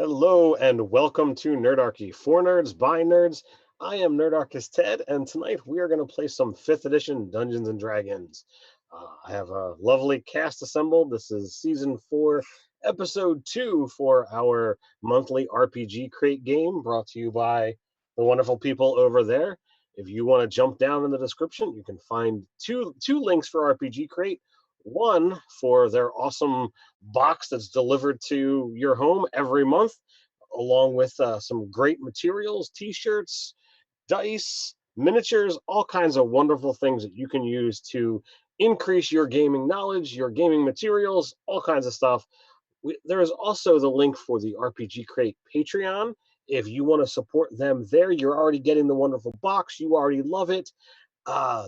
Hello and welcome to Nerdarchy, for nerds by nerds. I am Nerdarchist Ted, and tonight we are going to play some 5th edition Dungeons and Dragons. I have a lovely cast assembled. This is season 4, episode 2 for our monthly RPG Crate game brought to you by the wonderful people over there. If you want to jump down in the description, you can find two links for RPG Crate. One for their awesome box that's delivered to your home every month, along with some great materials, t-shirts, dice, miniatures, all kinds of wonderful things that you can use to increase your gaming knowledge, your gaming materials, all kinds of stuff. There is also the link for the RPG Crate Patreon. If you want to support them there, you're already getting the wonderful box. You already love it.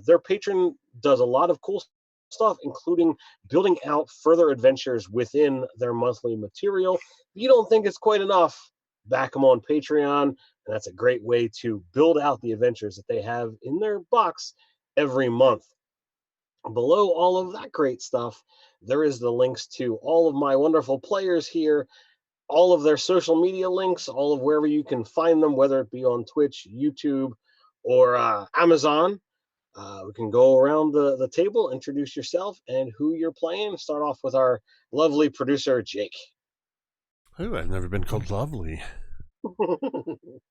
Their patron does a lot of cool stuff, including building out further adventures within their monthly material. If you don't think it's quite enough, back them on Patreon, and that's a great way to build out the adventures that they have in their box every month. Below all of that great stuff, there is the links to all of my wonderful players here, all of their social media links, all of wherever you can find them, whether it be on Twitch, YouTube, or Amazon. We can go around the table, introduce yourself and who you're playing. Start off with our lovely producer, Jake. Oh, I've never been called lovely.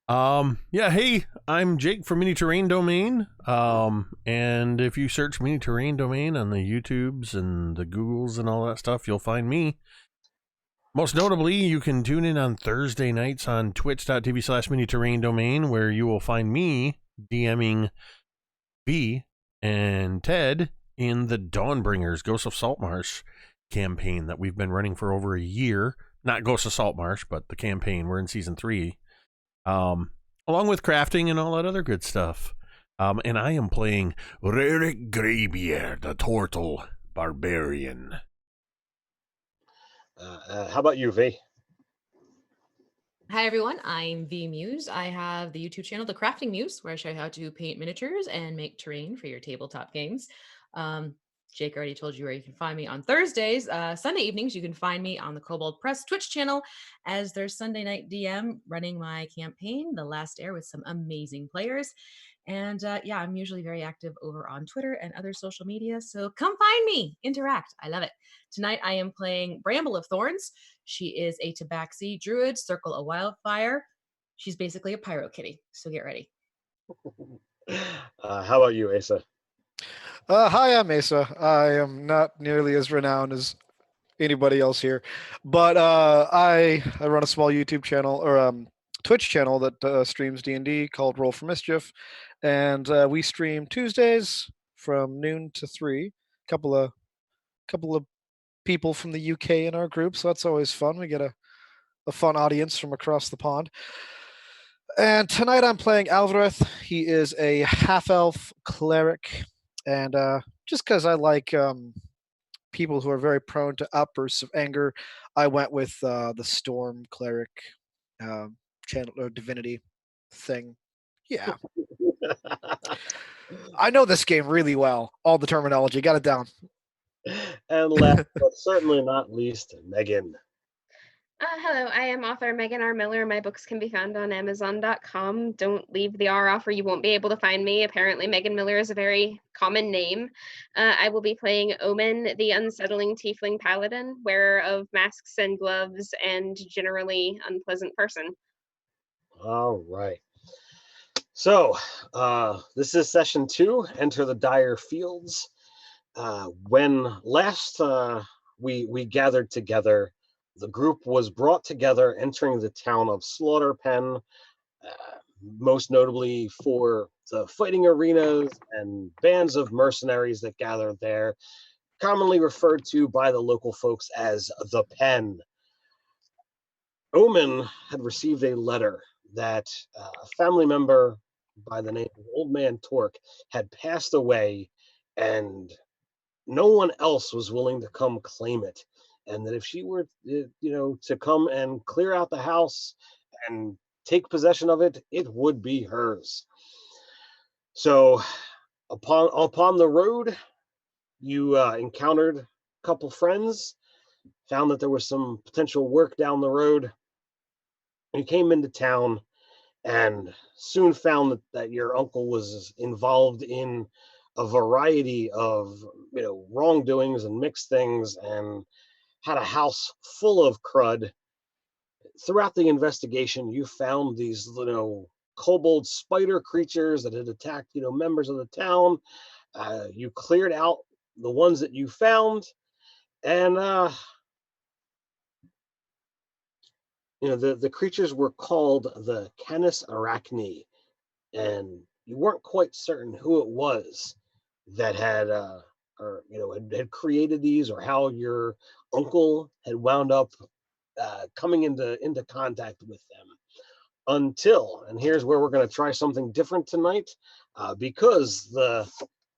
Hey, I'm Jake from Mini Terrain Domain. And if you search Mini Terrain Domain on the YouTubes and the Googles and all that stuff, you'll find me. Most notably, you can tune in on Thursday nights on twitch.tv/Mini Terrain Domain, where you will find me DMing V and Ted in the Dawnbringers Ghosts of Saltmarsh campaign that we've been running for over a year. Not Ghosts of Saltmarsh, but the campaign. We're in season 3. Along with crafting and all that other good stuff. And I am playing Rarick Greybeard, the Turtle Barbarian. How about you, V? Hi everyone, I'm V Muse. I have the YouTube channel, The Crafting Muse, where I show you how to paint miniatures and make terrain for your tabletop games. Jake already told you where you can find me on Thursdays. Sunday evenings, you can find me on the Kobold Press Twitch channel as their Sunday night DM running my campaign, The Last Air, with some amazing players. And I'm usually very active over on Twitter and other social media. So come find me, interact. I love it. Tonight I am playing Bramble of Thorns. She is a Tabaxi druid, Circle a Wildfire. She's basically a pyro kitty. So get ready. How about you, Asa? Hi, I'm Asa. I am not nearly as renowned as anybody else here, but I run a small YouTube channel or Twitch channel that streams D&D called Roll for Mischief, and we stream Tuesdays from noon to 3. Couple of people from the UK in our group, so that's always fun. We get a fun audience from across the pond. And tonight I'm playing Alvareth. He is a half-elf cleric. And just because I like people who are very prone to outbursts of anger, I went with the Storm Cleric channel or divinity thing. Yeah. I know this game really well. All the terminology. Got it down. And last but certainly not least, Megan. Hello, I am author Megan R. Miller. My books can be found on Amazon.com. Don't leave the R off or you won't be able to find me. Apparently, Megan Miller is a very common name. I will be playing Omen, the unsettling tiefling paladin, wearer of masks and gloves, and generally unpleasant person. All right. So, this is session 2, Enter the Dire Fields. When last we gathered together, the group was brought together entering the town of Slaughterpen, most notably for the fighting arenas and bands of mercenaries that gathered there, commonly referred to by the local folks as the Pen. Omen had received a letter that a family member by the name of Old Man Torque had passed away, and no one else was willing to come claim it. And that if she were, to come and clear out the house and take possession of it, it would be hers. So, upon the road, you encountered a couple friends, found that there was some potential work down the road, You came into town and soon found that your uncle was involved in a variety of wrongdoings and mixed things, and had a house full of crud. Throughout the investigation, you found these kobold spider creatures that had attacked members of the town. You cleared out the ones that you found, and the creatures were called the Canis Arachne, and you weren't quite certain who it was that had or had created these, or how your uncle had wound up coming into contact with them, until, and here's where we're going to try something different tonight, because the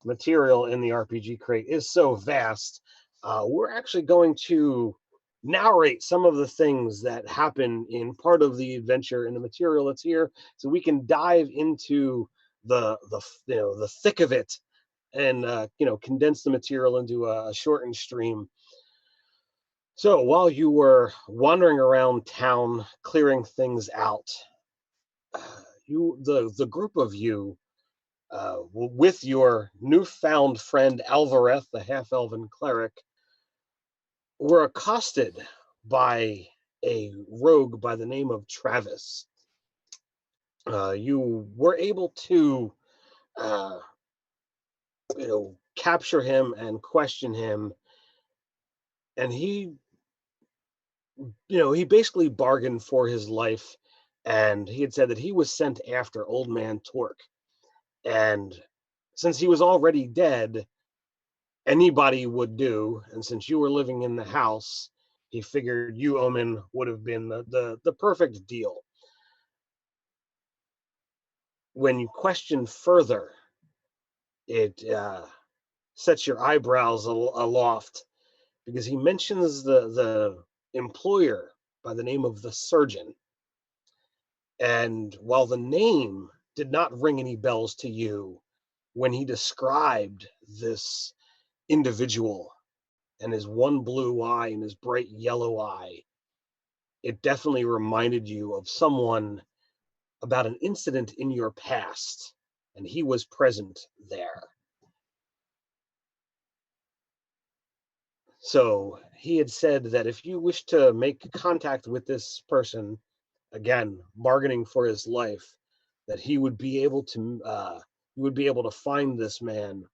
material in the RPG crate is so vast. We're actually going to narrate some of the things that happen in part of the adventure in the material that's here, so we can dive into the thick of it, and condense the material into a shortened stream. So while you were wandering around town clearing things out, the group of you, with your newfound friend Alvareth, the half-elven cleric, were accosted by a rogue by the name of Travis. You were able to, uh, capture him and question him, and he basically bargained for his life, and he had said that he was sent after Old Man Torque, and since he was already dead, anybody would do. And since you were living in the house, he figured you, Omen, would have been the perfect deal. When you question further, it sets your eyebrows aloft, because he mentions the employer by the name of the surgeon. And while the name did not ring any bells to you, when he described this individual and his one blue eye and his bright yellow eye, it definitely reminded you of someone, about an incident in your past, and he was present there. So he had said that if you wish to make contact with this person, again, bargaining for his life, that he would be able to, you would be able to find this man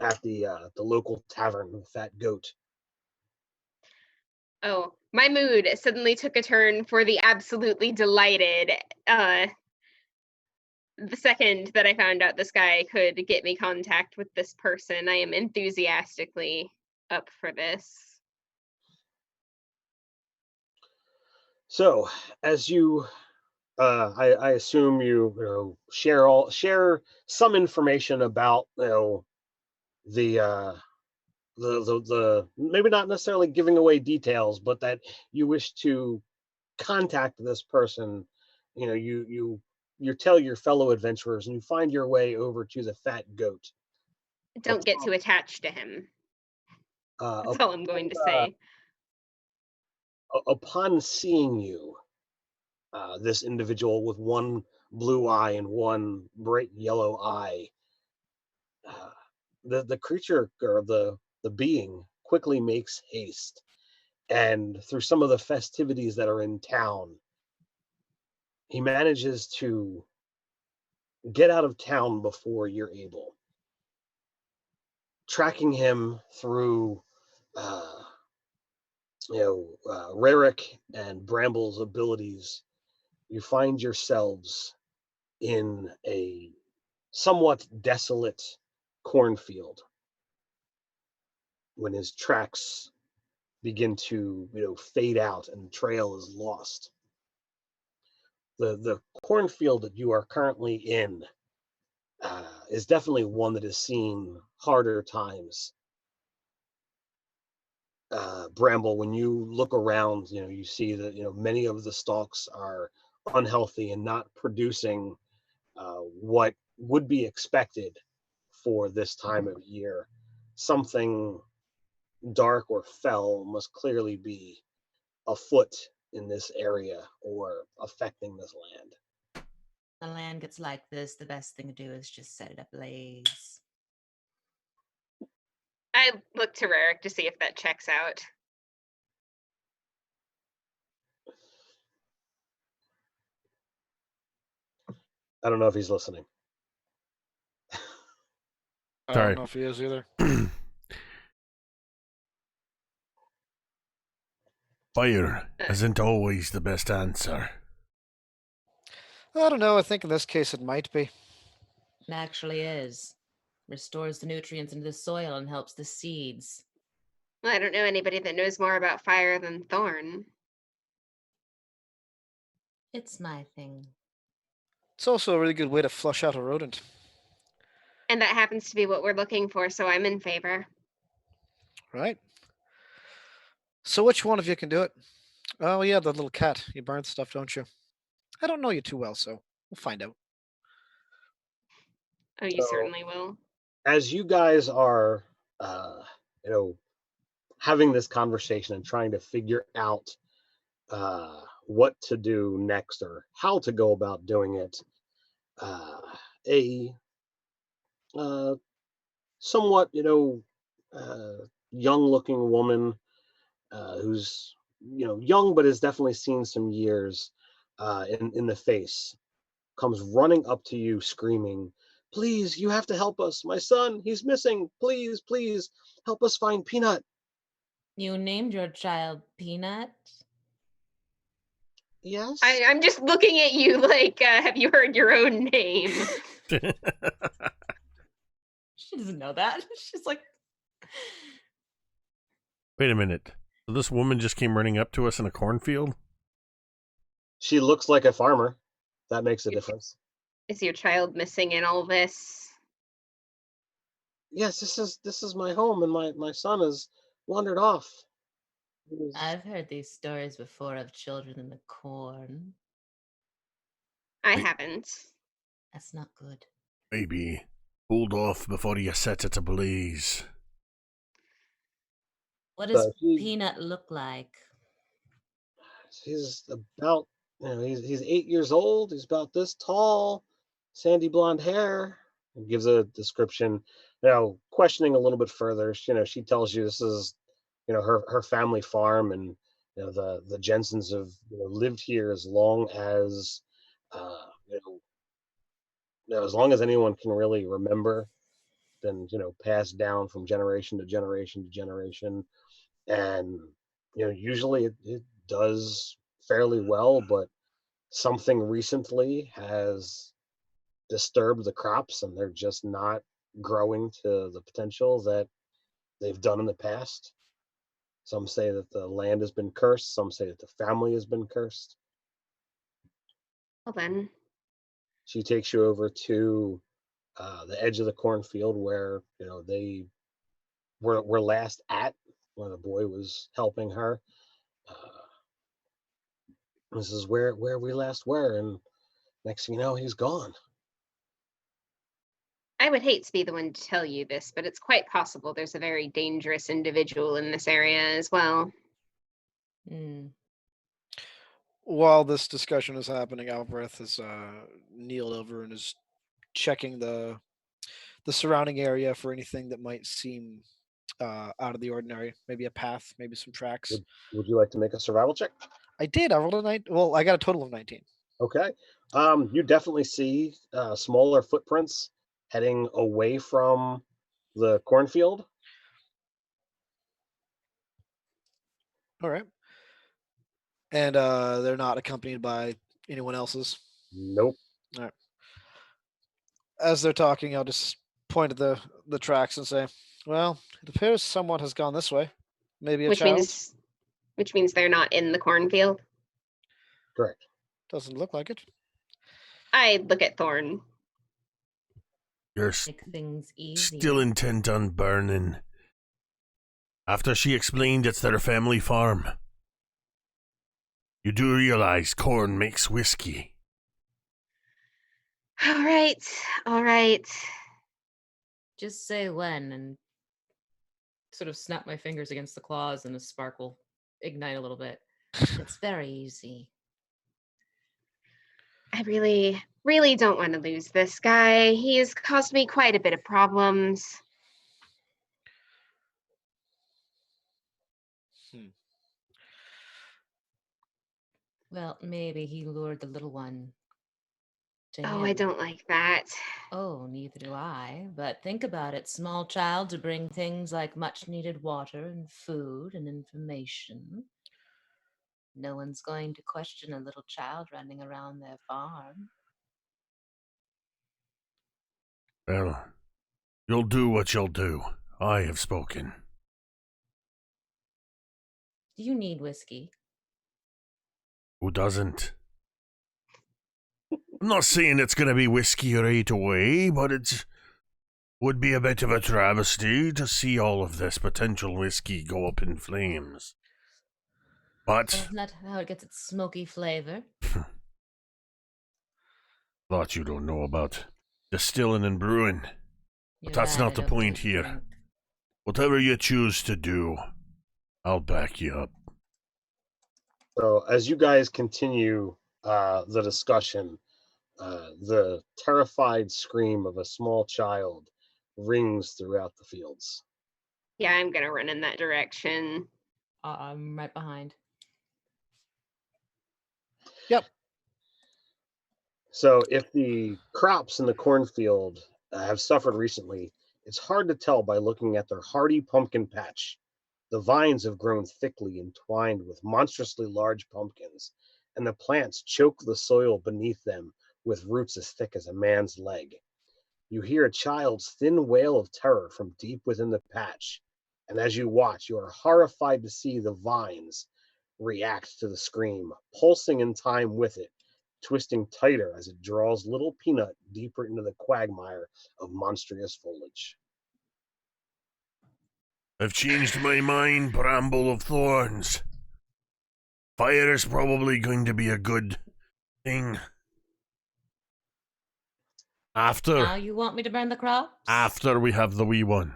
at the local tavern, the Fat Goat. Oh, my mood suddenly took a turn for the absolutely delighted. The second that I found out this guy could get me contact with this person, I am enthusiastically up for this. So, as you, I assume you share some information about the the maybe not necessarily giving away details, but that you wish to contact this person. You tell your fellow adventurers, and you find your way over to the Fat Goat. Don't get too attached to him. That's Upon, all I'm going to say. upon seeing you, this individual with one blue eye and one bright yellow eye, uh, the creature, or the being, quickly makes haste, and through some of the festivities that are in town, he manages to get out of town before you're able. Tracking him through, uh, Rarick and Bramble's abilities, you find yourselves in a somewhat desolate cornfield when his tracks begin to fade out and the trail is lost. The cornfield that you are currently in is definitely one that has seen harder times. Bramble, when you look around, you see that many of the stalks are unhealthy and not producing what would be expected for this time of year. Something dark or fell must clearly be afoot in this area or affecting this land. The land gets like this, the best thing to do is just set it ablaze. I look to Rarick to see if that checks out. I don't know if he's listening. I Sorry. don't know if he is either. Fire isn't always the best answer. I don't know. I think in this case it might be. It actually is. Restores the nutrients into the soil and helps the seeds. Well, I don't know anybody that knows more about fire than Thorn. It's my thing. It's also a really good way to flush out a rodent. And that happens to be what we're looking for, so I'm in favor. Right. So which one of you can do it? Oh yeah, the little cat. You burn stuff, don't you? I don't know you too well, so we'll find out. Oh, you So- certainly will. As you guys are, having this conversation and trying to figure out what to do next or how to go about doing it, a somewhat, young-looking woman who's, young but has definitely seen some years in the face, comes running up to you screaming, "Please, you have to help us. My son, he's missing. Please, please, help us find Peanut." You named your child Peanut? Yes. I'm just looking at you like, have you heard your own name? She doesn't know that. She's like, Wait a minute. So this woman just came running up to us in a cornfield? She looks like a farmer. That makes a difference. Is your child missing in all this? Yes, this is my home, and my son has wandered off. He was- I've heard these stories before of children in the corn. I Wait. haven't. That's not good. Maybe. Hold off before you set it ablaze. What does he- Peanut look like? He's about, he's 8 years old. He's about this tall, sandy blonde hair. And gives a description. Questioning a little bit further, she tells you this is, her family farm, and the Jensens have lived here as long as, as long as anyone can really remember. Been passed down from generation to generation to generation, and usually it does fairly well, but something recently has disturbed the crops, and they're just not growing to the potential that they've done in the past. Some say that the land has been cursed, some say that the family has been cursed. Well then, She takes you over to the edge of the cornfield where they were last at, when the boy was helping her. This is where we last were, and next thing you know, he's gone. I would hate to be the one to tell you this, but it's quite possible there's a very dangerous individual in this area as well. Hmm. While this discussion is happening, Albreth is kneeled over and is checking the surrounding area for anything that might seem out of the ordinary. Maybe a path, maybe some tracks. Would you like to make a survival check? I did. I rolled a 9. Well, I got a total of 19. Okay. You definitely see smaller footprints heading away from the cornfield. All right. And they're not accompanied by anyone else's. Nope. As they're talking, I'll just point at the tracks and say, "Well, it appears someone has gone this way. Maybe a Which child. means they're not in the cornfield. Correct. Doesn't look like it." I look at Thorn. You're Make things easy. still intent on burning. After she explained it's their family farm. You do realize corn makes whiskey. All right, all right. Just say when, and sort of snap my fingers against the claws, and a sparkle ignite a little bit. It's very easy. I really, really don't want to lose this guy. He has caused me quite a bit of problems. Well, maybe he lured the little one to Oh, him. I don't like that. Oh, neither do I. But think about it. Small child to bring things like much needed water and food and information. No one's going to question a little child running around their farm. Well, you'll do what you'll do. I have spoken. Do you need whiskey? Who doesn't? I'm not saying it's going to be whiskey right away, but it would be a bit of a travesty to see all of this potential whiskey go up in flames. But Isn't that how it gets its smoky flavor? lot you don't know about distilling and brewing. But You're that's right, not I the don't really point here. drink. Whatever you choose to do, I'll back you up. So as you guys continue the discussion, the terrified scream of a small child rings throughout the fields. Yeah, I'm gonna run in that direction. I'm right behind. Yep. So if the crops in the cornfield have suffered recently, it's hard to tell by looking at their hardy pumpkin patch. The vines have grown thickly entwined with monstrously large pumpkins, and the plants choke the soil beneath them with roots as thick as a man's leg. You hear a child's thin wail of terror from deep within the patch, and as you watch, you are horrified to see the vines react to the scream, pulsing in time with it, twisting tighter as it draws little Peanut deeper into the quagmire of monstrous foliage. I've changed my mind, Bramble of Thorns. Fire is probably going to be a good thing. Now After you want me to burn the crops? we have the wee one.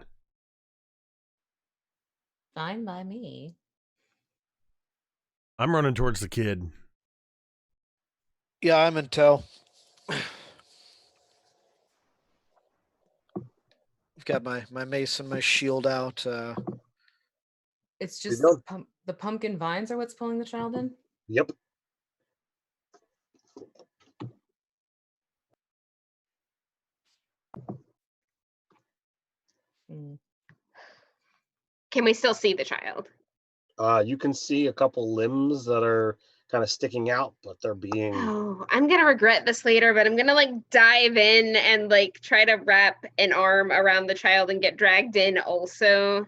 Fine by me. I'm running towards the kid. Yeah, I'm in tow. I've got my mace and my shield out. It's You just don't- the pumpkin vines are what's pulling the child in? Yep. Mm. Can we still see the child? You can see a couple limbs that are kind of sticking out, but they're being. Oh, I'm gonna regret this later, but I'm gonna like dive in and like try to wrap an arm around the child and get dragged in also.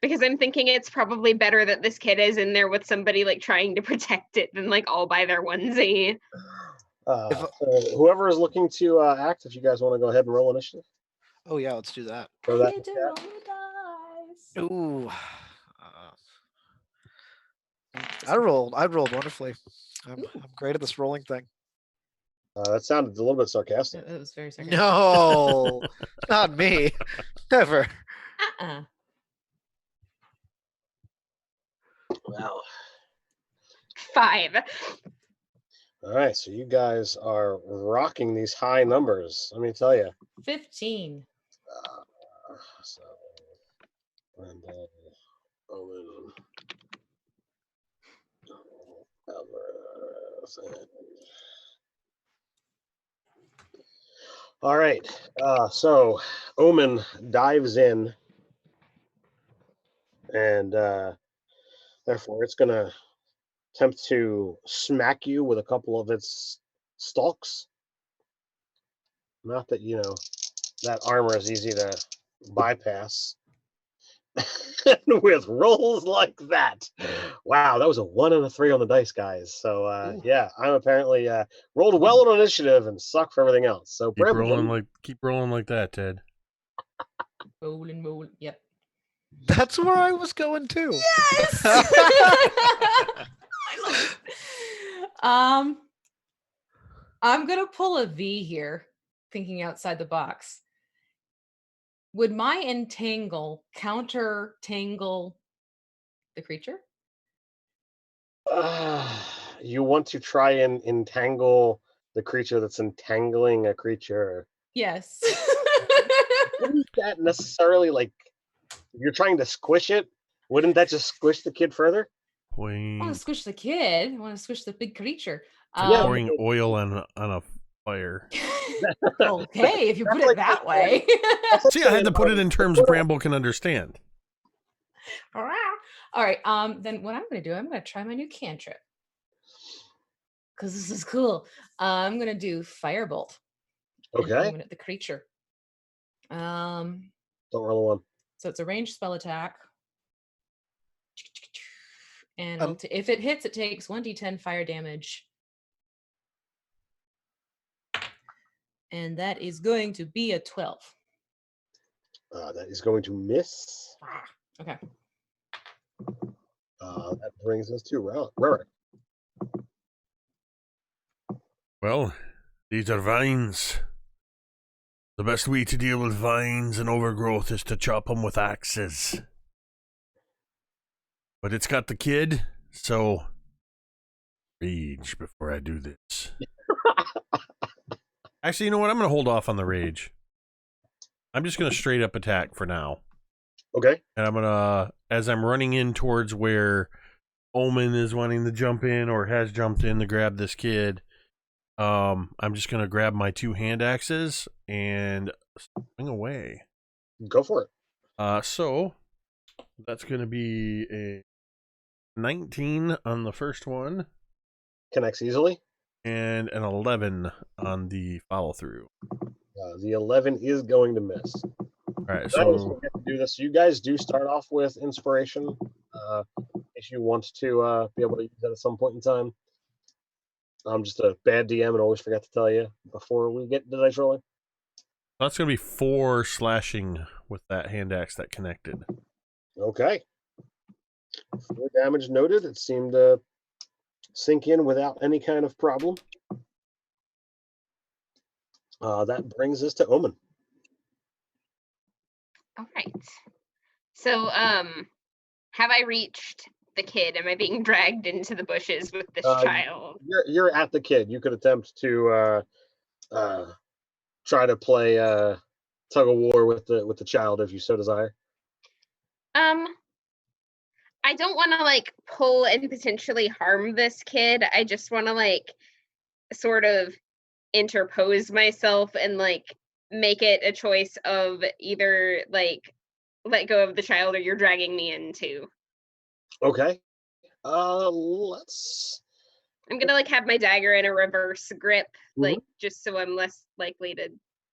Because I'm thinking it's probably better that this kid is in there with somebody like trying to protect it than like all by their onesie. So whoever is looking to act, if you guys want to go ahead and roll initiative. Oh yeah, let's do that. Throw I that in get to the roll chat. the dice. Ooh. I rolled wonderfully. I'm great at this rolling thing. That sounded a little bit sarcastic. It was very sarcastic. No, not me. Never. Uh-uh. Wow. 5. All right, so you guys are rocking these high numbers. Let me tell you. 15. So, and Omen, Alvarez, and... All right. So Omen dives in, and therefore it's going to attempt to smack you with a couple of its stalks. Not that, that armor is easy to bypass. With rolls like that. Wow, that was a 1 and a 3 on the dice, guys. So yeah, I'm apparently rolled well on initiative and suck for everything else. So Keep Bramble, rolling like that, Ted. Rolling. Yep. That's where I was going too. Yes! I love it. I'm gonna pull a V here, thinking outside the box. Would my entangle counter tangle the creature? You want to try and entangle the creature that's entangling a creature. Yes. Wouldn't that necessarily, like, if you're trying to squish it, wouldn't that just squish the kid further? I want to Point. squish the kid. I want to squish the big creature. Yeah, Pouring oil on a fire. Okay, if you That's put it like that saying- way. that's like See, I had saying, to put it in terms Bramble can understand. All right. Then what I'm going to do, I'm going to try my new cantrip. Because this is cool. I'm going to do Firebolt. And Okay, aim it at the creature. don't roll a one. So it's a ranged spell attack. And Um, if it hits, it takes 1d10 fire damage. And that is going to be a 12. That is going to miss. Okay. That brings us to Rarick. Well, these are vines. The best way to deal with vines and overgrowth is to chop them with axes. But it's got the kid, so rage before I do this. Actually, you know what? I'm going to hold off on the rage. I'm just going to straight up attack for now. Okay. And I'm going to, as I'm running in towards where Omen is wanting to jump in or has jumped in to grab this kid, I'm just going to grab my two hand axes and swing away. Go for it. So that's going to be a 19 on the first one Connects easily. and an 11 on the follow through. The 11 is going to miss. All right, So I always so forget to do this. You guys do start off with inspiration, if you want to be able to use that at some point in time. I'm just a bad DM and always forget to tell you before we get the dice rolling. that's going to be 4 slashing with that hand axe that connected. Okay. 4 damage noted. It seemed to sink in without any kind of problem. That brings us to Omen. All right. So, have I reached the kid? Am I being dragged into the bushes with this child? You're at the kid. You could attempt to try to play tug of war with the child if you so desire. I don't want to like pull and potentially harm this kid. I just want to like sort of interpose myself and like make it a choice of either like let go of the child or you're dragging me into. Okay. Let's. I'm gonna like have my dagger in a reverse grip, like just so I'm less likely to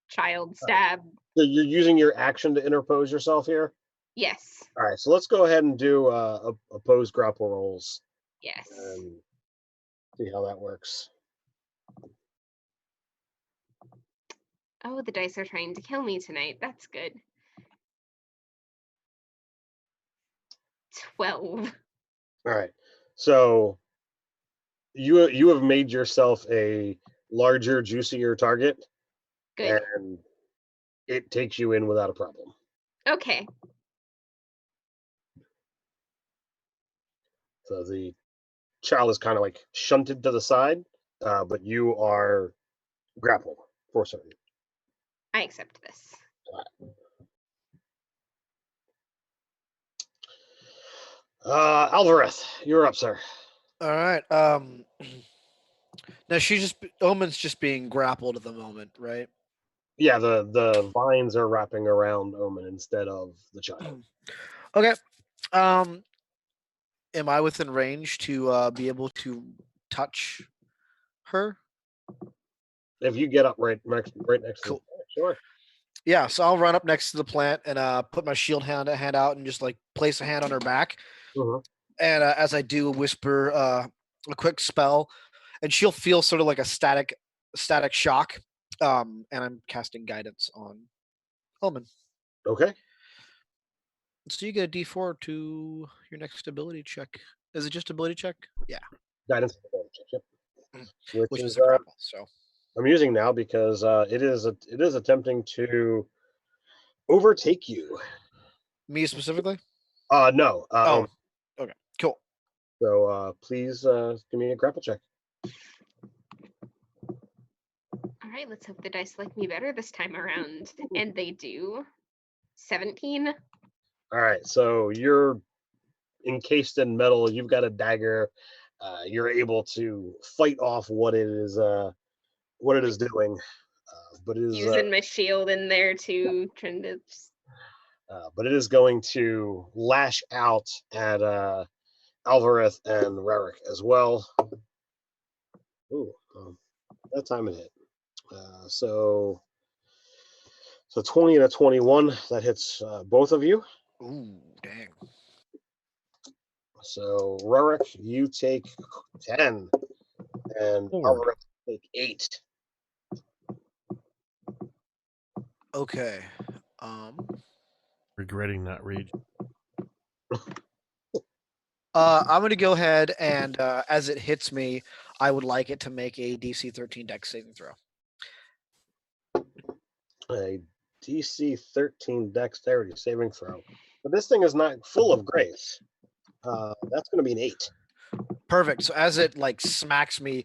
child stab. So you're using your action to interpose yourself here? Yes. All right, so let's go ahead and do opposed grapple rolls Yes. and see how that works. Oh, the dice are trying to kill me tonight. That's good. 12. All right, so you have made yourself a larger, juicier target, Good. and it takes you in without a problem. Okay. So the child is kind of like shunted to the side, but you are grappled for certain. I accept this. Alvarez, you're up, sir. All right. Now Omen's just being grappled at the moment, right? Yeah, the vines are wrapping around Omen instead of the child. Okay. Am I within range to be able to touch her? If you get up right next to the Cool. sure. Yeah, so I'll run up next to the plant and put my shield hand out and just like place a hand on her back. And as I do, whisper a quick spell, and she'll feel sort of like a static shock. And I'm casting guidance on Omen. Okay. So you get a D4 to your next ability check. Is it just ability check? Yeah. Guidance. Yep. Which is a grapple. So I'm using now because it is attempting to overtake you. me specifically? No. Oh, okay, cool. So please give me a grapple check. All right, let's hope the dice like me better this time around. And they do. 17. All right, so you're encased in metal. You've got a dagger. You're able to fight off what it is doing. But it is Using my shield in there too, trying to. but it is going to lash out at Alvarez and Rarick as well. Ooh, that time it hit. So 20 and a 21, that hits both of you. Ooh, dang. So Rarick, you take 10, and Lord. Alvarez take 8. Okay. Regretting that rage. I'm gonna go ahead and as it hits me, I would like it to make a DC 13 Dex saving throw. A DC 13 dexterity saving throw. But this thing is not full of grace. That's going to be an 8. Perfect. So as it like smacks me,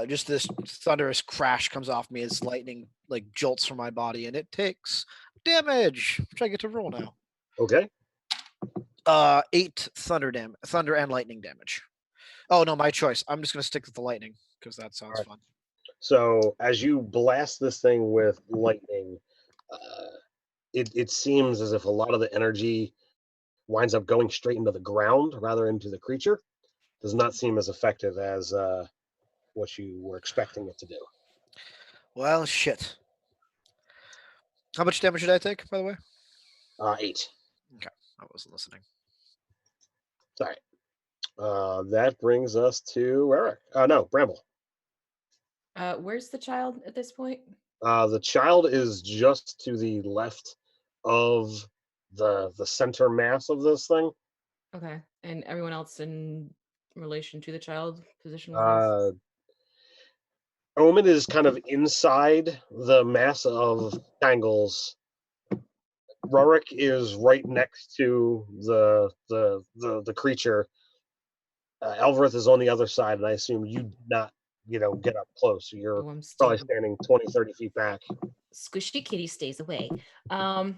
just this thunderous crash comes off me as lightning like jolts from my body, and it takes damage, which I get to roll now. Okay. 8 thunder and lightning damage. Oh no, my choice. I'm just gonna stick with the lightning because that sounds Alright. fun. So as you blast this thing with lightning, it seems as if a lot of the energy winds up going straight into the ground rather into the creature. Does not seem as effective as what you were expecting it to do. Well, shit. How much damage did I take, by the way? 8. Okay, I wasn't listening. Sorry. That brings us to Eric. No, Bramble. Where's the child at this point? The child is just to the left of the center mass of this thing. Okay. And everyone else in relation to the child, position wise? Omen is kind of inside the mass of tangles. Rarick is right next to the creature. Alvarez is on the other side, and I assume you not, get up close. So you're I'm probably still standing 20, 30 feet back. squishy kitty stays away. Are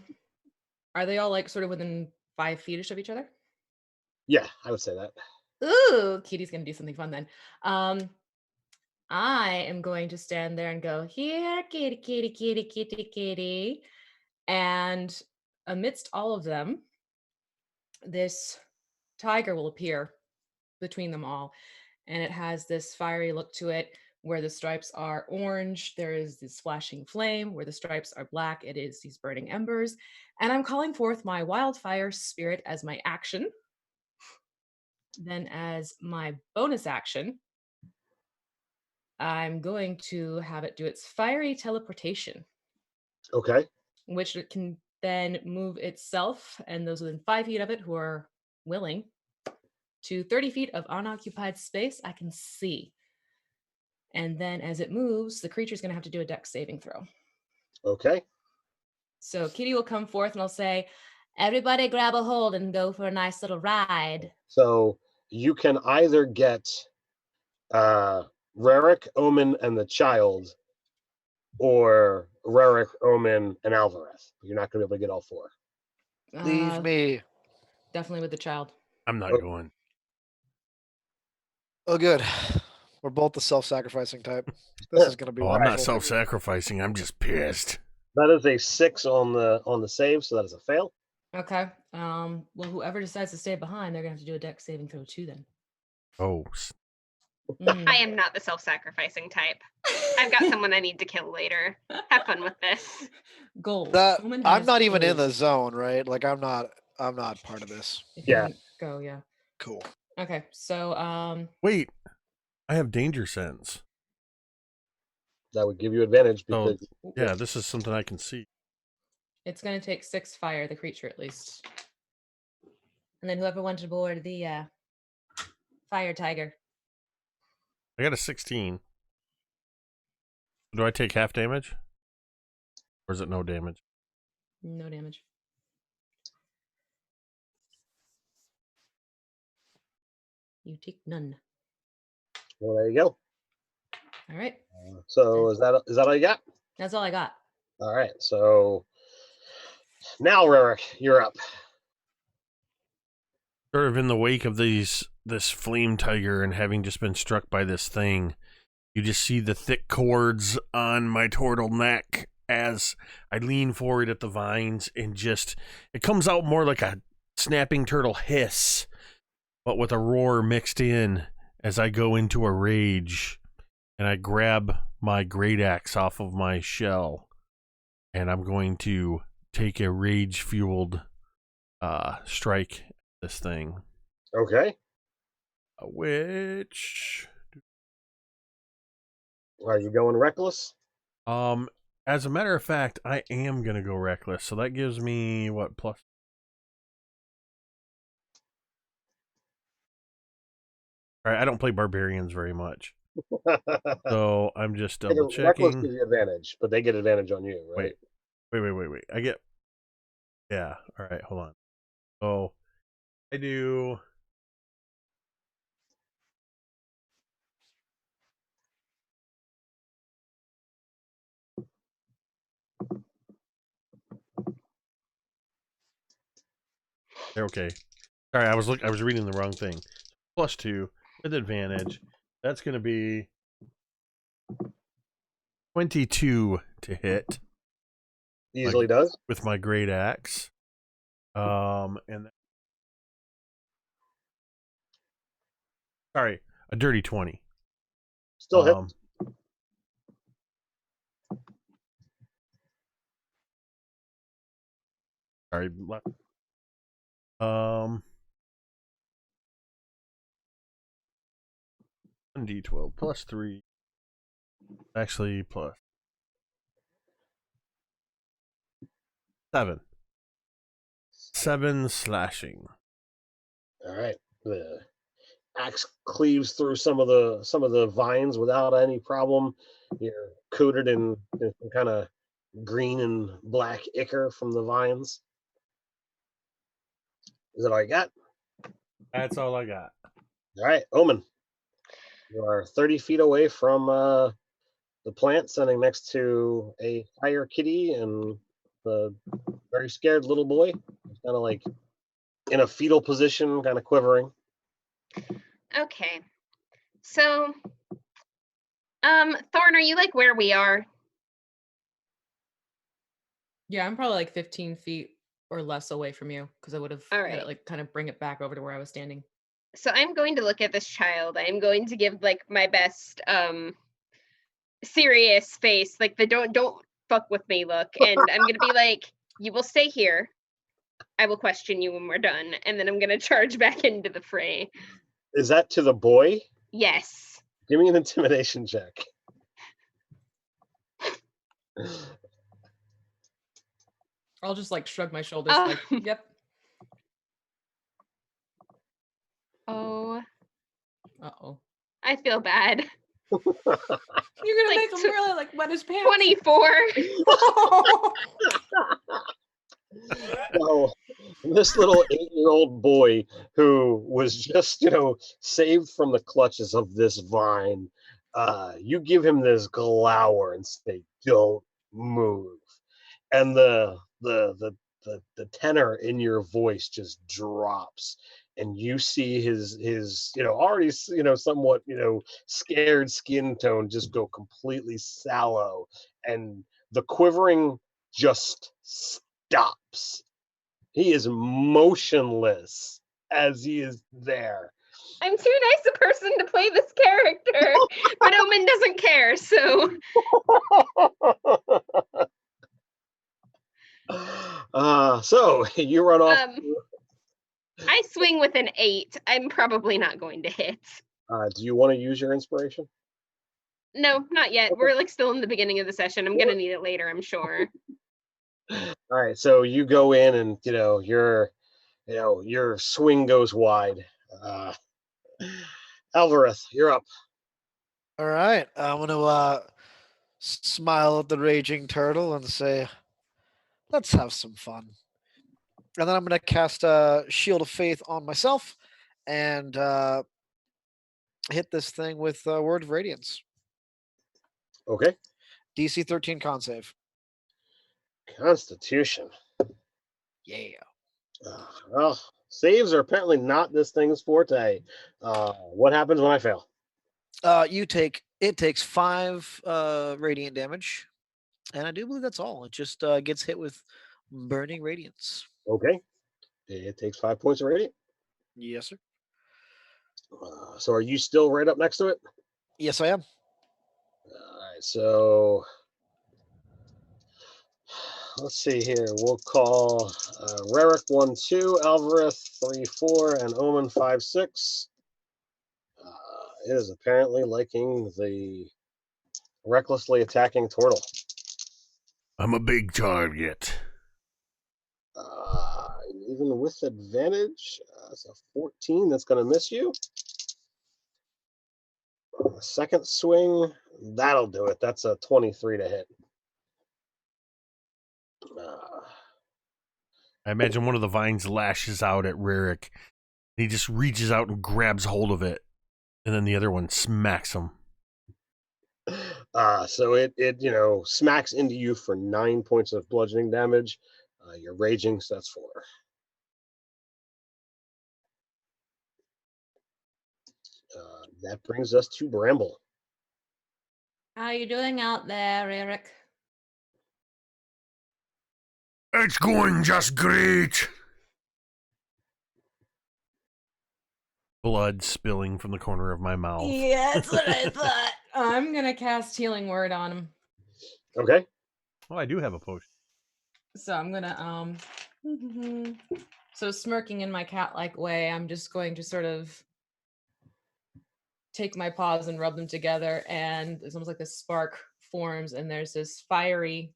they all like sort of within 5 feet of each other? Yeah, I would say that. Ooh, Kitty's gonna do something fun then. I am going to stand there and go, here, kitty, kitty, kitty, kitty, kitty. And amidst all of them, this tiger will appear between them all. And it has this fiery look to it where the stripes are orange. There is this flashing flame. Where the stripes are black, it is these burning embers. And I'm calling forth my wildfire spirit as my action. Then, as my bonus action, I'm going to have it do its fiery teleportation, Okay. which it can then move itself and those within 5 feet of it who are willing to 30 feet of unoccupied space I can see. And then as it moves, the creature's going to have to do a dex saving throw. Okay. So Kitty will come forth and I'll say, everybody grab a hold and go for a nice little ride. So you can either get Rarick, Omen, and the child, or Rarick, Omen, and Alvarez. You're not going to be able to get all 4. Leave me. Definitely with the child. I'm not Oh. going. Oh, good. We're both the self-sacrificing type. This is gonna be. Oh, I'm not wonderful. self-sacrificing. I'm just pissed. That is a 6 on the save, so that is a fail. Okay. Well, whoever decides to stay behind, they're gonna have to do a dex saving throw too. Then. Oh, I am not the self-sacrificing type. I've got someone I need to kill later. Have fun with this. Gold. I'm not even in the zone, right? Like I'm not part of this. Yeah. Go. Yeah. Cool. Okay. So wait. I have danger sense. That would give you advantage So, because yeah, this is something I can see. it's gonna take 6 fire, the creature at least, and then whoever went aboard the fire tiger. I got a 16. Do I take half damage? Or is it no damage? No damage. You take none. Well, there you go. All right. So is that all you got? That's all I got. All right. So now, Rarick, you're up. Sort of in the wake of this flame tiger and having just been struck by this thing, you just see the thick cords on my turtleneck as I lean forward at the vines, and just it comes out more like a snapping turtle hiss, but with a roar mixed in as I go into a rage, and I grab my great axe off of my shell, and I'm going to take a rage fueled strike at this thing. Okay. Which Are you going reckless? as a matter of fact, I am gonna go reckless, so that gives me what plus. All right, I don't play barbarians very much, so I'm just double Reckless checking. gives you advantage, but they get advantage on you, right? Wait. I get. Yeah. All right. Hold on. So I do. Okay. Sorry, I was reading the wrong thing. +2 with advantage. That's gonna be 22 to hit. Easily does. With my great axe. And sorry, a dirty 20. Still hits. Sorry. D12 +3. Actually, plus 7. 7 slashing. All right. The axe cleaves through some of the vines without any problem. You're coated in kind of green and black ichor from the vines. Is that all you got? That's all I got. All right, Omen. You are 30 feet away from the plant, standing next to a higher kitty and the very scared little boy. He's kind of like in a fetal position, kind of quivering. Okay. So, Thorn, are you like where we are? Yeah, I'm probably like 15 feet or less away from you because I would have had it, like kind of bring it back over to where I was standing. So I'm going to look at this child. I'm going to give like my best serious face, like the don't fuck with me look, and I'm gonna be like, you will stay here. I will question you when we're done, and then I'm gonna charge back into the fray. Is that to the boy? Yes. Give me an intimidation check. I'll just like shrug my shoulders, like, yep. Oh. Uh-oh. I feel bad. You're gonna like, make him really like wet his pants. 24. So this little 8-year-old boy who was just, saved from the clutches of this vine, you give him this glower and say, "Don't move," and the tenor in your voice just drops, and you see his already somewhat scared skin tone just go completely sallow, and the quivering just stops. He is motionless as he is there. I'm too nice a person to play this character, but Omen doesn't care, so. So you run off. I swing with an 8. I'm probably not going to hit. Do you want to use your inspiration? No, not yet. Okay. We're like still in the beginning of the session. I'm gonna need it later, I'm sure. All right, so you go in, and your swing goes wide. Alvarez, you're up. All right, I'm gonna smile at the raging turtle and say, "Let's have some fun." And then I'm gonna cast a Shield of Faith on myself, and hit this thing with Word of Radiance. Okay. DC 13 con save. Constitution. Yeah. Well, saves are apparently not this thing's forte. What happens when I fail? It takes 5 radiant damage, and I do believe that's all. It just gets hit with burning radiance. Okay. It takes 5 points of radiant. Yes, sir. So are you still right up next to it? Yes, I am. All right. So let's see here. We'll call Rarick 1-2, Alvarez 3-4, and Omen 5-6. It is apparently liking the recklessly attacking turtle. I'm a big target. Even with advantage, it's a 14 that's going to miss you. Second swing, that'll do it. That's a 23 to hit. I imagine one of the vines lashes out at Rarick. He just reaches out and grabs hold of it, and then the other one smacks him. So it smacks into you for 9 points of bludgeoning damage. You're raging, so that's 4. That brings us to Bramble. How you doing out there, Rarick? It's going just great. Blood spilling from the corner of my mouth. Yeah, that's what I thought. I'm gonna cast Healing Word on him. Okay. Oh, I do have a potion. So I'm gonna so smirking in my cat-like way, I'm just going to sort of take my paws and rub them together, and it's almost like this spark forms, and there's this fiery,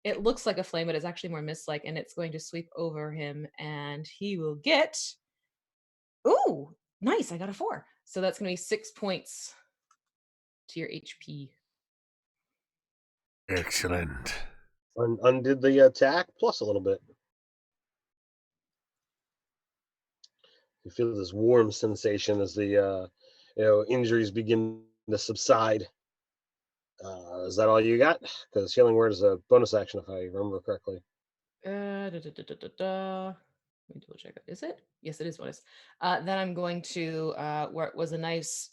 it looks like a flame, but it's actually more mist-like, and it's going to sweep over him, and he will get, ooh, nice, I got a 4. So that's gonna be 6 points to your HP. Excellent. Undid the attack plus a little bit. You feel this warm sensation as the injuries begin to subside. Is that all you got? Because Healing Word is a bonus action, if I remember correctly. Let me double check it. Is it? Yes, it is bonus. Then I'm going to, where it was a nice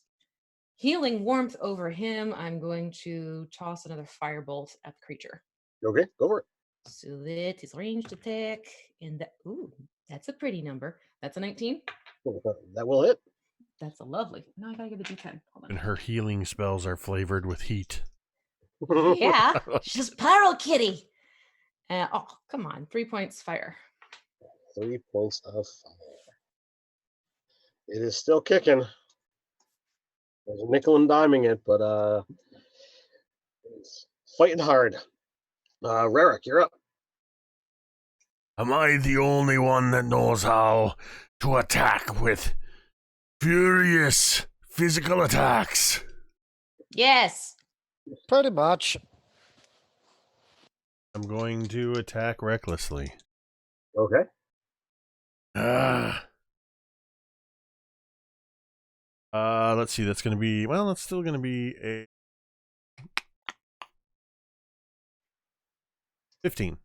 healing warmth over him, I'm going to toss another firebolt at the creature. Okay, go for it. So that is ranged attack, and that, ooh, that's a pretty number. That's a 19. That will hit. That's a lovely. Now I gotta get a d10. Hold on. And her healing spells are flavored with heat. Yeah, she's Pyro Kitty. Oh, come on. 3 points fire. 3 points of fire. It is still kicking. There's a nickel and diming it, but it's fighting hard. Rarick, you're up. Am I the only one that knows how to attack with furious physical attacks? Yes. Pretty much. I'm going to attack recklessly. Okay. Let's see. That's going to be, well, that's still going to be a 15.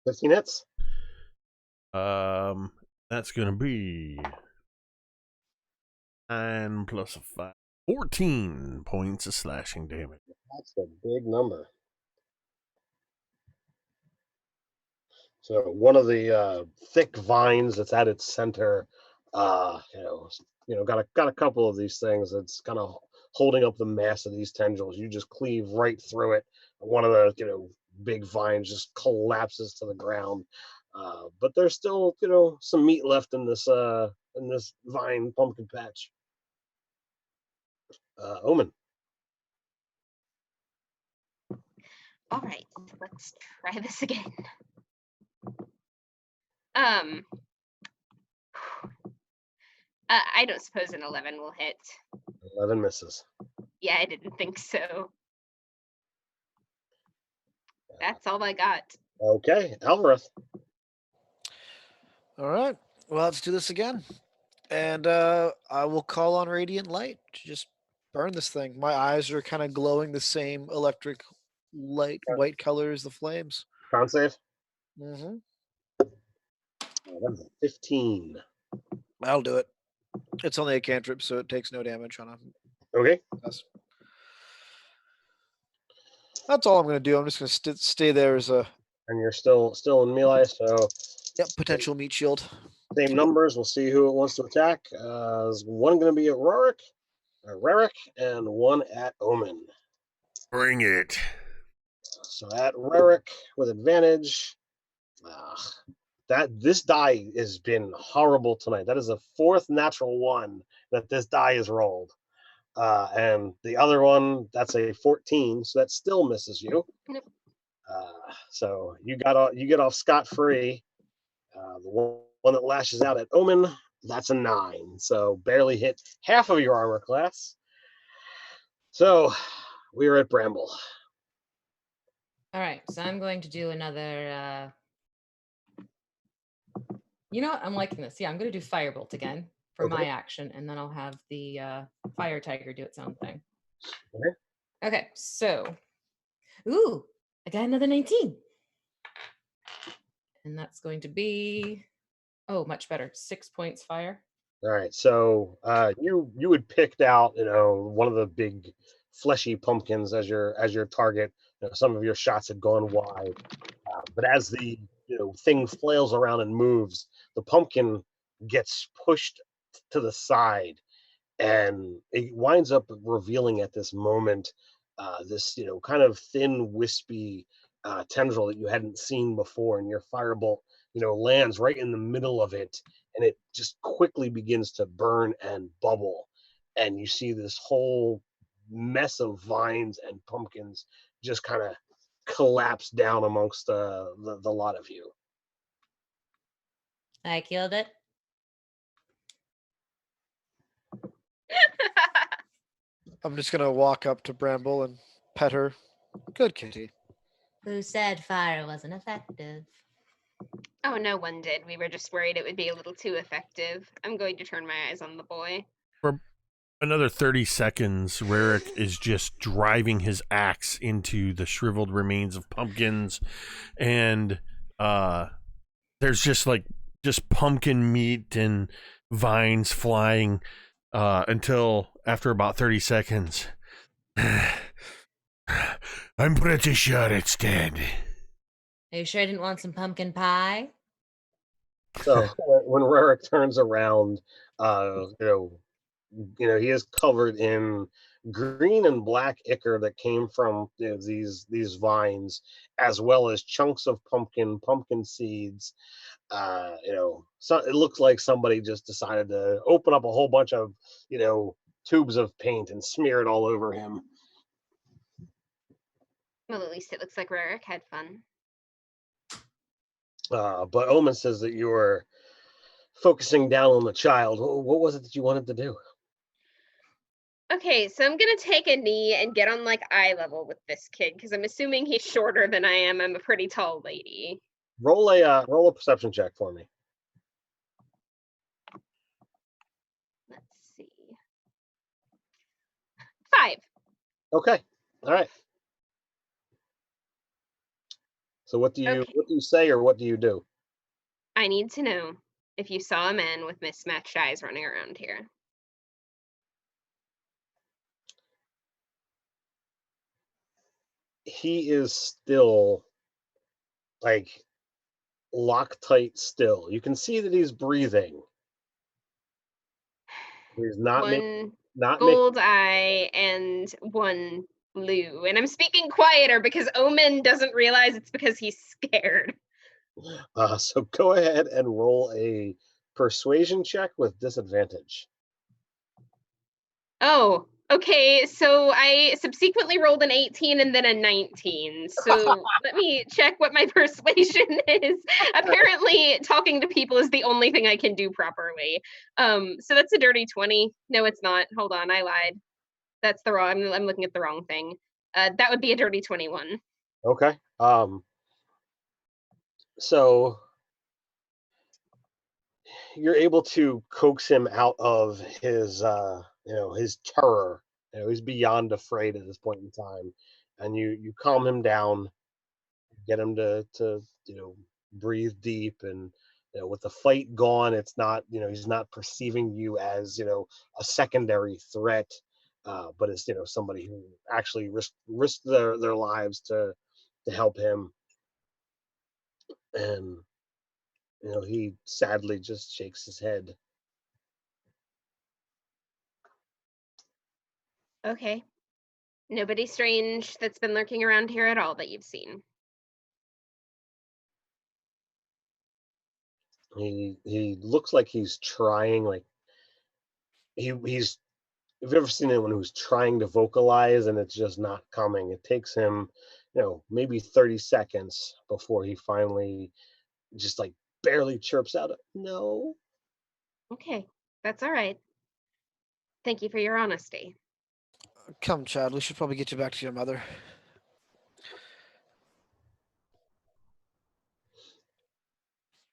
15 hits. That's going to be 9 plus a 5. 14 points of slashing damage. That's a big number. So one of the thick vines that's at its center, got a couple of these things that's kind of holding up the mass of these tendrils. You just cleave right through it. One of the big vines just collapses to the ground. But there's still some meat left in this vine pumpkin patch. Omen. All right, let's try this again. I don't suppose an 11 will hit. 11 misses. Yeah, I didn't think so. That's all I got. Okay, Alvarez. All right. Well, let's do this again. And I will call on Radiant Light to just burn this thing. My eyes are kind of glowing the same electric light, white color as the flames. Con save. Mm-hmm. That's a 15. I'll do it. It's only a cantrip, so it takes no damage on a. Okay. That's all I'm going to do. I'm just going to stay there as a. And you're still in melee, so potential meat shield. same numbers. We'll see who it wants to attack. Is one going to be at Rarick, and one at Omen. Bring it. So at Rarick with advantage. This die has been horrible tonight. That is the fourth natural one that this die is rolled. And the other one, that's a 14, so that still misses you. Nope. So you get off scot-free. The one that lashes out at Omen, that's a 9, so barely hit half of your armor class. So we are at Bramble. All right, so I'm going to do another. You know what? I'm liking this. Yeah, I'm going to do Firebolt again for my action, and then I'll have the Fire Tiger do its own thing. Okay, so. Ooh, I got another 19. And that's going to be, much better. 6 points fire. All right, so you had picked out one of the big fleshy pumpkins as your target. Some of your shots had gone wide, but as the thing flails around and moves, the pumpkin gets pushed to the side, and it winds up revealing at this moment this kind of thin, wispy tendril that you hadn't seen before, and your firebolt lands right in the middle of it, and it just quickly begins to burn and bubble, and you see this whole mess of vines and pumpkins just kind of collapse down amongst the lot of you. I killed it. I'm just going to walk up to Bramble and pet her. Good kitty. Who said fire wasn't effective? Oh, no one did. We were just worried it would be a little too effective. I'm going to turn my eyes on the boy. For another 30 seconds, Rarick is just driving his axe into the shriveled remains of pumpkins, and there's just pumpkin meat and vines flying until after about 30 seconds. I'm pretty sure it's dead. Are you sure I didn't want some pumpkin pie? So when Rarick turns around, he is covered in green and black ichor that came from these vines, as well as chunks of pumpkin seeds. So it looks like somebody just decided to open up a whole bunch of tubes of paint and smear it all over him. Well, at least it looks like Rarick had fun. But Omen says that you were focusing down on the child. What was it that you wanted to do? Okay, so I'm gonna take a knee and get on eye level with this kid because I'm assuming he's shorter than I am. I'm a pretty tall lady. Roll a perception check for me. Let's see. 5. Okay. All right. So what do you say, or what do you do? I need to know if you saw a man with mismatched eyes running around here. He is still Loctite still. You can see that he's breathing. He's not one gold eye and one blue. And I'm speaking quieter because Omen doesn't realize it's because he's scared. So go ahead and roll a persuasion check with disadvantage. Oh, okay. So I subsequently rolled an 18 and then a 19. So let me check what my persuasion is. Apparently, talking to people is the only thing I can do properly. So that's a dirty 20. No, it's not. Hold on, I lied. That's the wrong. I'm looking at the wrong thing. That would be a dirty 21. Okay. So you're able to coax him out of his his terror. He's beyond afraid at this point in time, and you calm him down, get him to breathe deep, and with the fight gone, it's not he's not perceiving you as a secondary threat, but it's somebody who actually risked their lives to help him, and he sadly just shakes his head. Okay. Nobody strange that's been lurking around here at all that you've seen. He looks like he's trying, like he's if you've ever seen anyone who's trying to vocalize and it's just not coming, it takes him maybe 30 seconds before he finally just like barely chirps out no. Okay, that's all right. Thank you for your honesty. Come, child. We should probably get you back to your mother.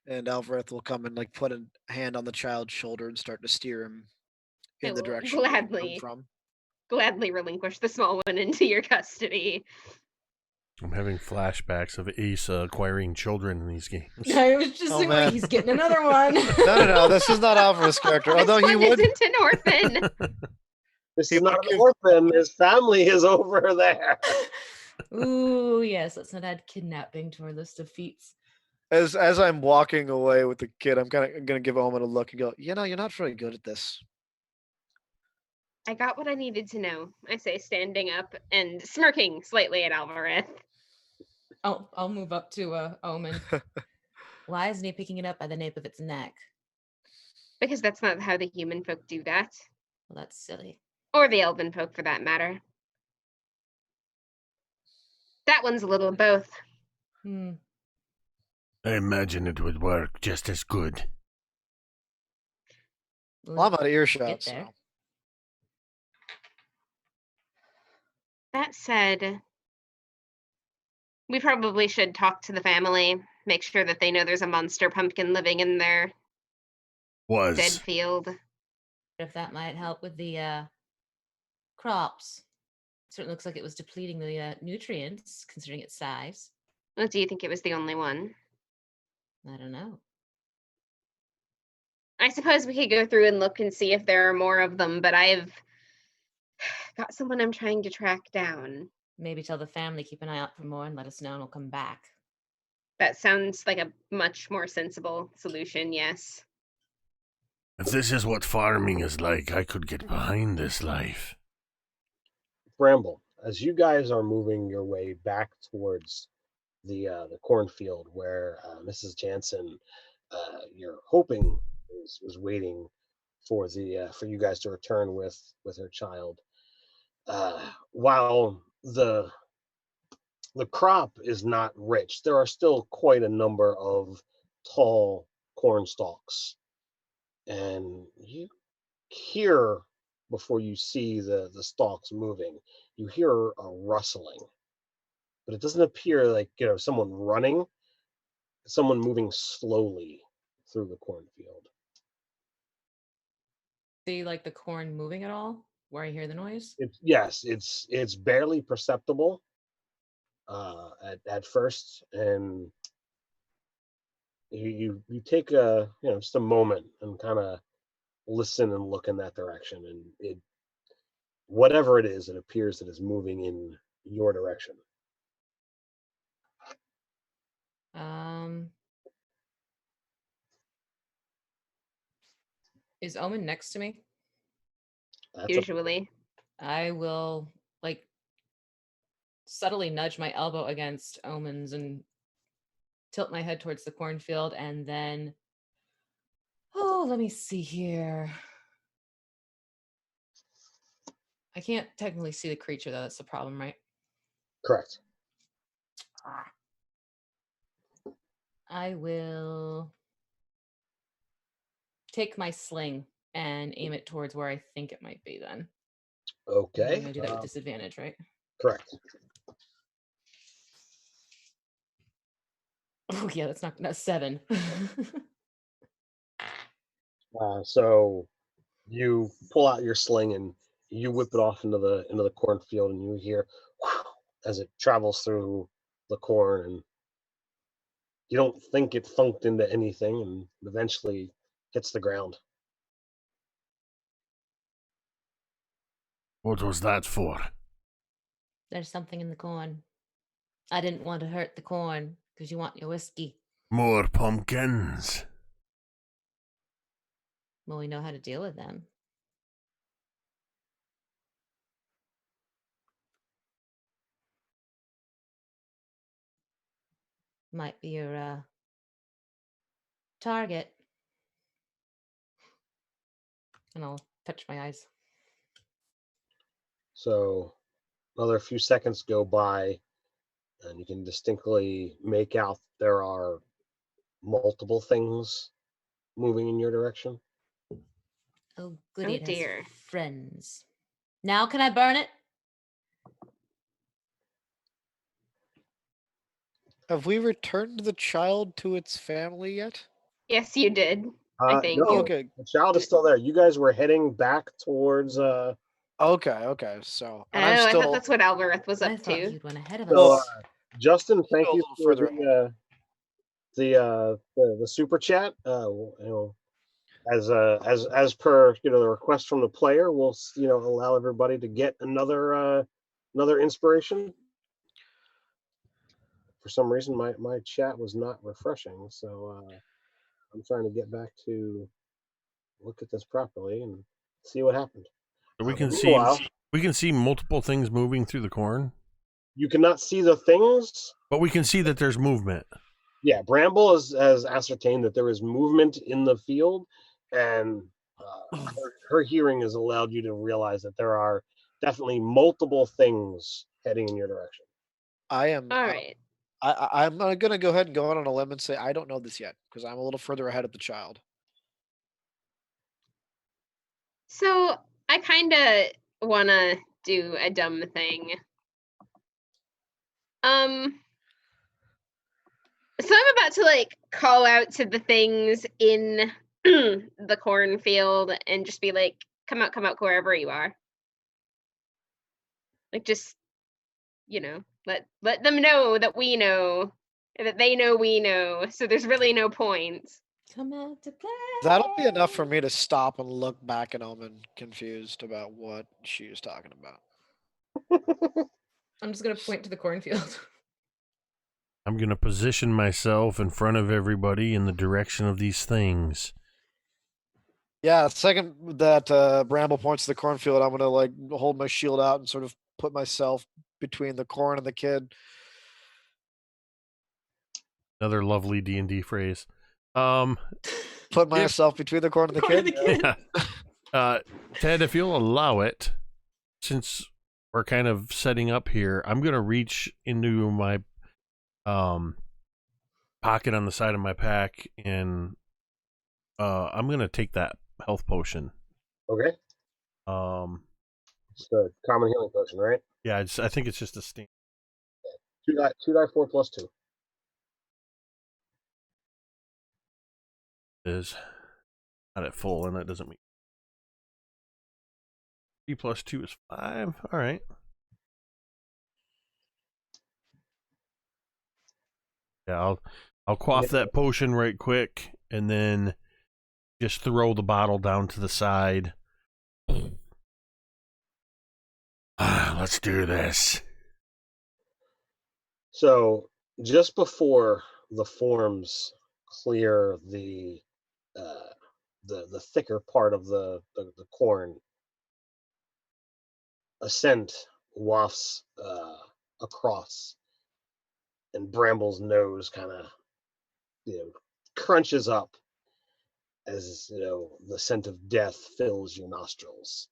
And Alvareth will come and like put a hand on the child's shoulder and start to steer him I in the will direction you come gladly from. relinquish the small one into your custody. I'm having flashbacks of Asa acquiring children in these games. I was just like, man. wait, he's getting another one. No. This is not Alvareth's character. Although This he one would. isn't an orphan. This He is not would an give- orphan. His family is over there. Ooh, yes, let's not add kidnapping to our list of feats. As I'm walking away with the kid, I'm gonna give Omen a look and go, you're not very good at this. I got what I needed to know, I say, standing up and smirking slightly at Alvarez. I'll move up to Omen. Why isn't he picking it up by the nape of its neck? Because that's not how the human folk do that. Well, that's silly. Or the elven folk, for that matter. That one's a little of both. I imagine it would work just as good. Well, I'm out of earshot, Get there. so. That said, we probably should talk to the family, make sure that they know there's a monster pumpkin living in their dead field. If that might help with the crops. Certainly looks like it was depleting the nutrients, considering its size. Well, do you think it was the only one? I don't know. I suppose we could go through and look and see if there are more of them, but I've got someone I'm trying to track down. Maybe tell the family, keep an eye out for more and let us know and we'll come back. That sounds like a much more sensible solution, yes. If this is what farming is like, I could get behind this life. Bramble, as you guys are moving your way back towards the cornfield where Mrs. Jansen, you're hoping was waiting for for you guys to return with her child. While the crop is not rich, there are still quite a number of tall corn stalks, and you hear, before you see the stalks moving, you hear a rustling, but it doesn't appear like someone running. Someone moving slowly through the cornfield. See, like the corn moving at all? Where I hear the noise? It's barely perceptible at first, and you take just a moment and kind of listen and look in that direction, and whatever it is, it appears that it's moving in your direction. Is Omen next to me? Usually. I will subtly nudge my elbow against Omen's and tilt my head towards the cornfield, and then let me see here. I can't technically see the creature though, that's the problem, right? Correct. I will take my sling and aim it towards where I think it might be then. Okay. I'm gonna do that with disadvantage, right? Correct. Oh yeah, that's not 7. So you pull out your sling and you whip it off into the cornfield, and you hear as it travels through the corn, and you don't think it thunked into anything, and eventually hits the ground. What was that for? There's something in the corn. I didn't want to hurt the corn because you want your whiskey. More pumpkins. Well, we know how to deal with them. Might be your target. And I'll touch my eyes. So another few seconds go by, and you can distinctly make out there are multiple things moving in your direction. Oh, goody, Oh it has dear. friends. Now can I burn it? Have we returned the child to its family yet? Yes, you did. I think. No, Okay. the child is still there. You guys were heading back towards. Okay. So, and Oh, I'm I still thought that's what Albereth was I up thought to. you'd went ahead of So, us. Justin, thank still a you little for further ahead. the super chat. As per the request from the player, we'll allow everybody to get another inspiration. For some reason, my chat was not refreshing, so I'm trying to get back to look at this properly and see what happened. So we But can meanwhile, see multiple things moving through the corn, you cannot see the things. but we can see that there's movement. Yeah, Bramble has ascertained that there is movement in the field, and her hearing has allowed you to realize that there are definitely multiple things heading in your direction. I am. All right. I'm gonna go ahead and go out on a limb and say I don't know this yet because I'm a little further ahead of the child. So I kind of want to do a dumb thing. So I'm about to call out to the things in the cornfield and just be like, come out, wherever you are. Just, let them know that we know, that they know we know. So there's really no point. Come out to play. That'll be enough for me to stop and look back at Omen, confused about what she was talking about. I'm just going to point to the cornfield. I'm going to position myself in front of everybody in the direction of these things. Yeah, second that Bramble points to the cornfield, I'm gonna hold my shield out and sort of put myself between the corn and the kid. Another lovely D&D phrase. Put myself between the corn and the kid. Ted, if you'll allow it, since we're kind of setting up here, I'm going to reach into my pocket on the side of my pack, and I'm going to take that health potion. Okay. It's the common healing potion, right? Yeah, I think it's just a sting. 2d4 plus 2. Is not at full, and that doesn't mean 3 plus 2 is 5. All right. Yeah, I'll quaff that potion right quick, and then just throw the bottle down to the side. Let's do this. So just before the forms clear the thicker part of the corn, a scent wafts across, and Bramble's nose kind of crunches up as the scent of death fills your nostrils.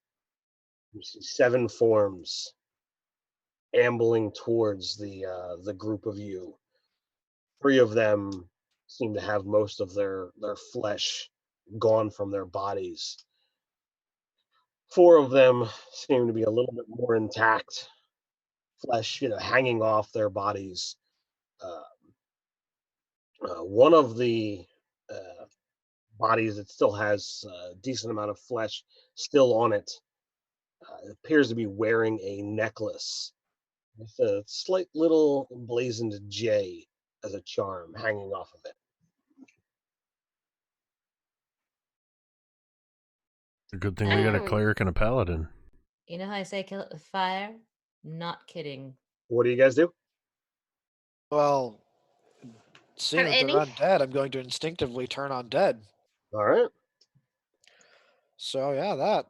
You see 7 forms ambling towards the group of you. 3 of them seem to have most of their flesh gone from their bodies. 4 of them seem to be a little bit more intact, flesh hanging off their bodies. One of the bodies. It still has a decent amount of flesh still on it. It appears to be wearing a necklace with a slight little emblazoned J as a charm hanging off of it. A good thing we got a Oh. cleric and a paladin. You know how I say kill it with fire? Not kidding. What do you guys do? Well, seeing Have that they're any? undead, I'm going to instinctively turn undead. All right. So yeah, that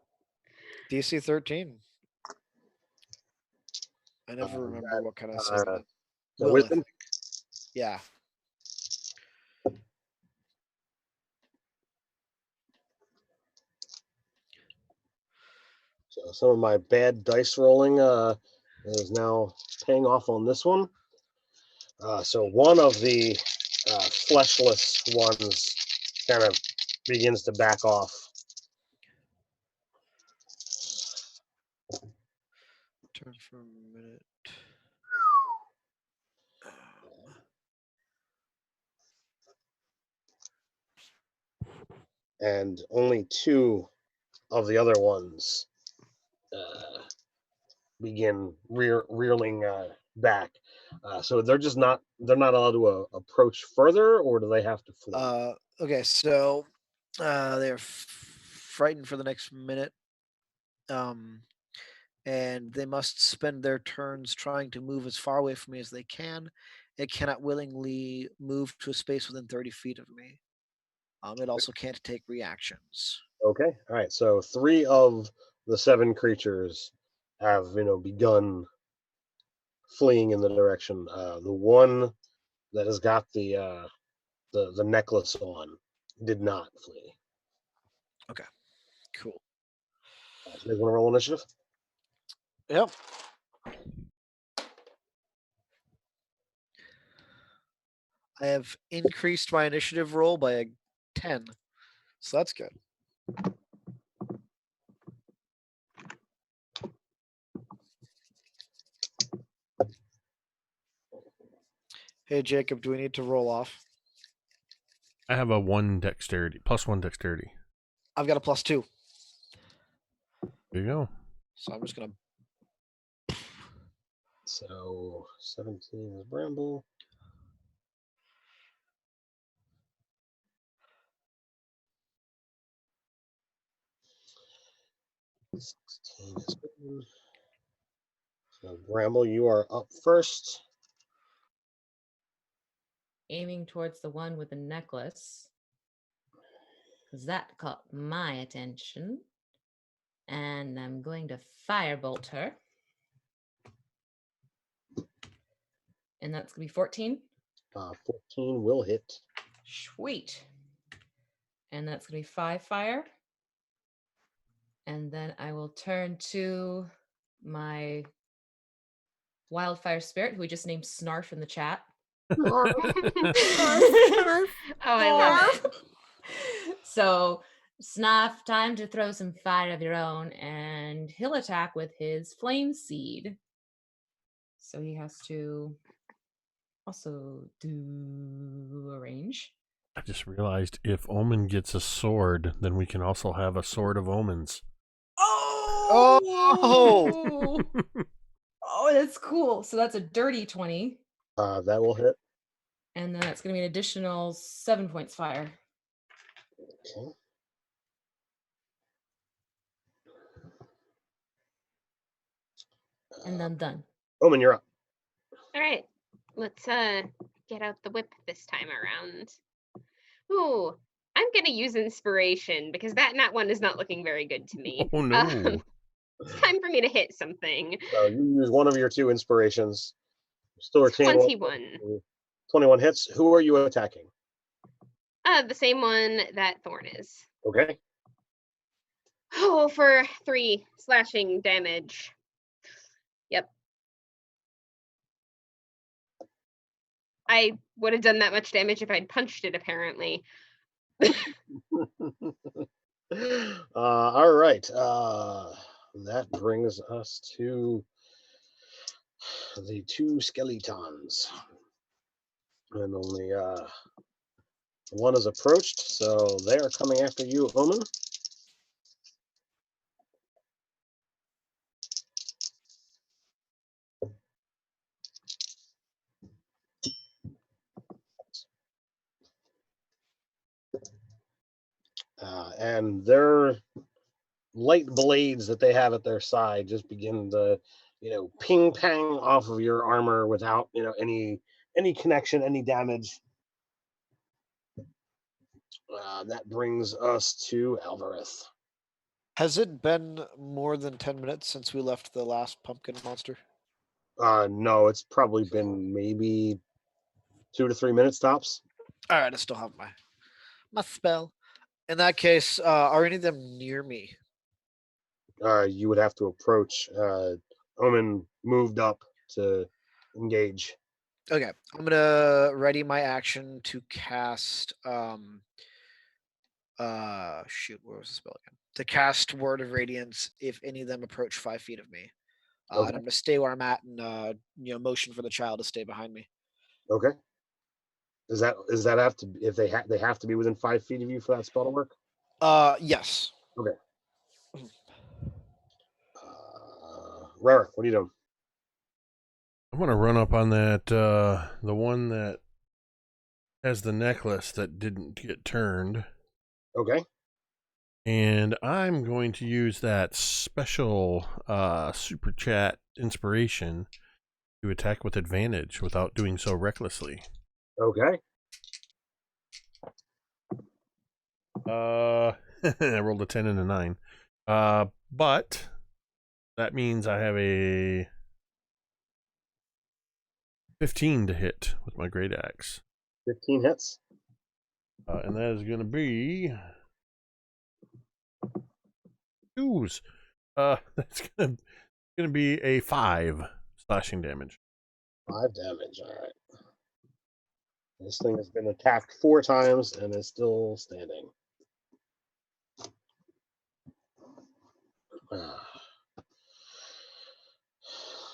DC 13. I never remember what kind of saving it. So Will, I wisdom. think. Yeah. So some of my bad dice rolling is now paying off on this one. So one of the fleshless ones kind of begins to back off. Turn for a minute. And only two of the other ones begin reeling back. So they're not allowed to approach further, or do they have to flee? Okay, so they're frightened for the next minute. And they must spend their turns trying to move as far away from me as they can. It cannot willingly move to a space within 30 feet of me. It also can't take reactions. Okay, all right. So 3 of the 7 creatures have begun fleeing in the direction. The one that has got the necklace on did not flee. Cool. So you guys want to roll initiative? Yep. I have increased my initiative roll by a 10. So that's good. Hey, Jacob, do we need to roll off? I have a +1 dexterity. I've got a +2. There you go. So I'm just going to. So 17 is Bramble. Is good. So Bramble, you are up first. Aiming towards the one with the necklace. Because that caught my attention. And I'm going to firebolt her. And that's going to be 14. 14 will hit. Sweet. And that's going to be 5 fire. And then I will turn to my wildfire spirit, who we just named Snarf in the chat. Oh, I love it. So, Snarf, time to throw some fire of your own, and he'll attack with his flame seed. So he has to also do a range. I just realized if Omen gets a sword, then we can also have a sword of omens. Oh! Oh! Oh, that's cool. So that's a dirty 20. That will hit. And then that's going to be an additional 7 points fire. Okay. And then done. Omen, you're up. All right, let's get out the whip this time around. Ooh, I'm gonna use inspiration because that nat one is not looking very good to me. Oh no. It's time for me to hit something. So you use one of your 2 inspirations. Still retain 21. 21 hits. Who are you attacking? The same one that Thorn is. Okay. Oh, for 3 slashing damage. Yep. I would have done that much damage if I'd punched it, apparently. All right. That brings us to the 2 skeletons. And only One is approached, so they are coming after you, Omen. And their light blades that they have at their side just begin to, ping pang off of your armor without, any connection, any damage. That brings us to Alvarez. Has it been more than 10 minutes since we left the last pumpkin monster? No, it's probably been maybe 2 to 3 minutes tops. All right, I still have my spell. In that case, are any of them near me? You would have to approach. Omen moved up to engage. Okay, I'm gonna ready my action to cast. Shoot, where was the spell again? To cast Word of Radiance if any of them approach 5 feet of me. And Okay. I'm gonna stay where I'm at and motion for the child to stay behind me. Okay. Does that have to, if they have to be within 5 feet of you for that spell to work? Yes. Okay. Rarick, what are you doing? I'm gonna run up on that the one that has the necklace that didn't get turned. Okay. And I'm going to use that special super chat inspiration to attack with advantage without doing so recklessly. Okay. I rolled a 10 and a 9. But that means I have a 15 to hit with my great axe. 15 hits. And that is going to be 2s. That's going to be a 5 slashing damage. 5 damage. All right. This thing has been attacked 4 times and is still standing.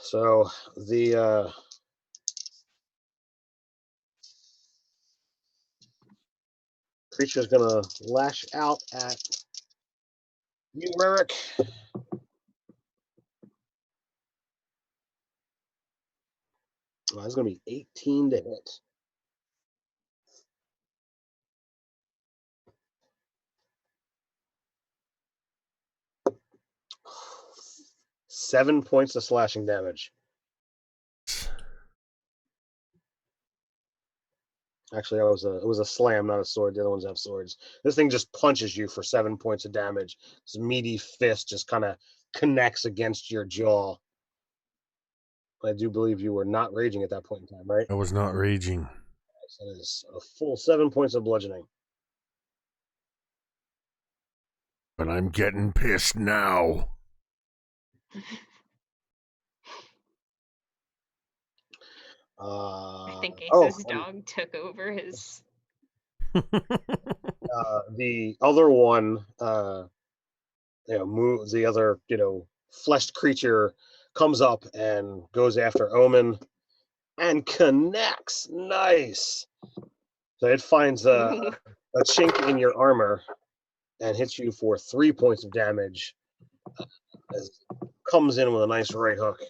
So the creature is gonna lash out at you, Rarick. Well, that's gonna be 18 to hit. Seven points of slashing damage. Actually, it was a slam, not a sword. The other ones have swords. This thing just punches you for 7 points of damage. This meaty fist just kind of connects against your jaw. I do believe you were not raging at that point in time, right? I was not raging. So that is a full 7 points of bludgeoning. But I'm getting pissed now. I think Oh, Ace's dog took over his. the other one, moves. The other, fleshed creature comes up and goes after Omen and connects. Nice. So it finds a chink in your armor and hits you for 3 points of damage. Comes in with a nice right hook.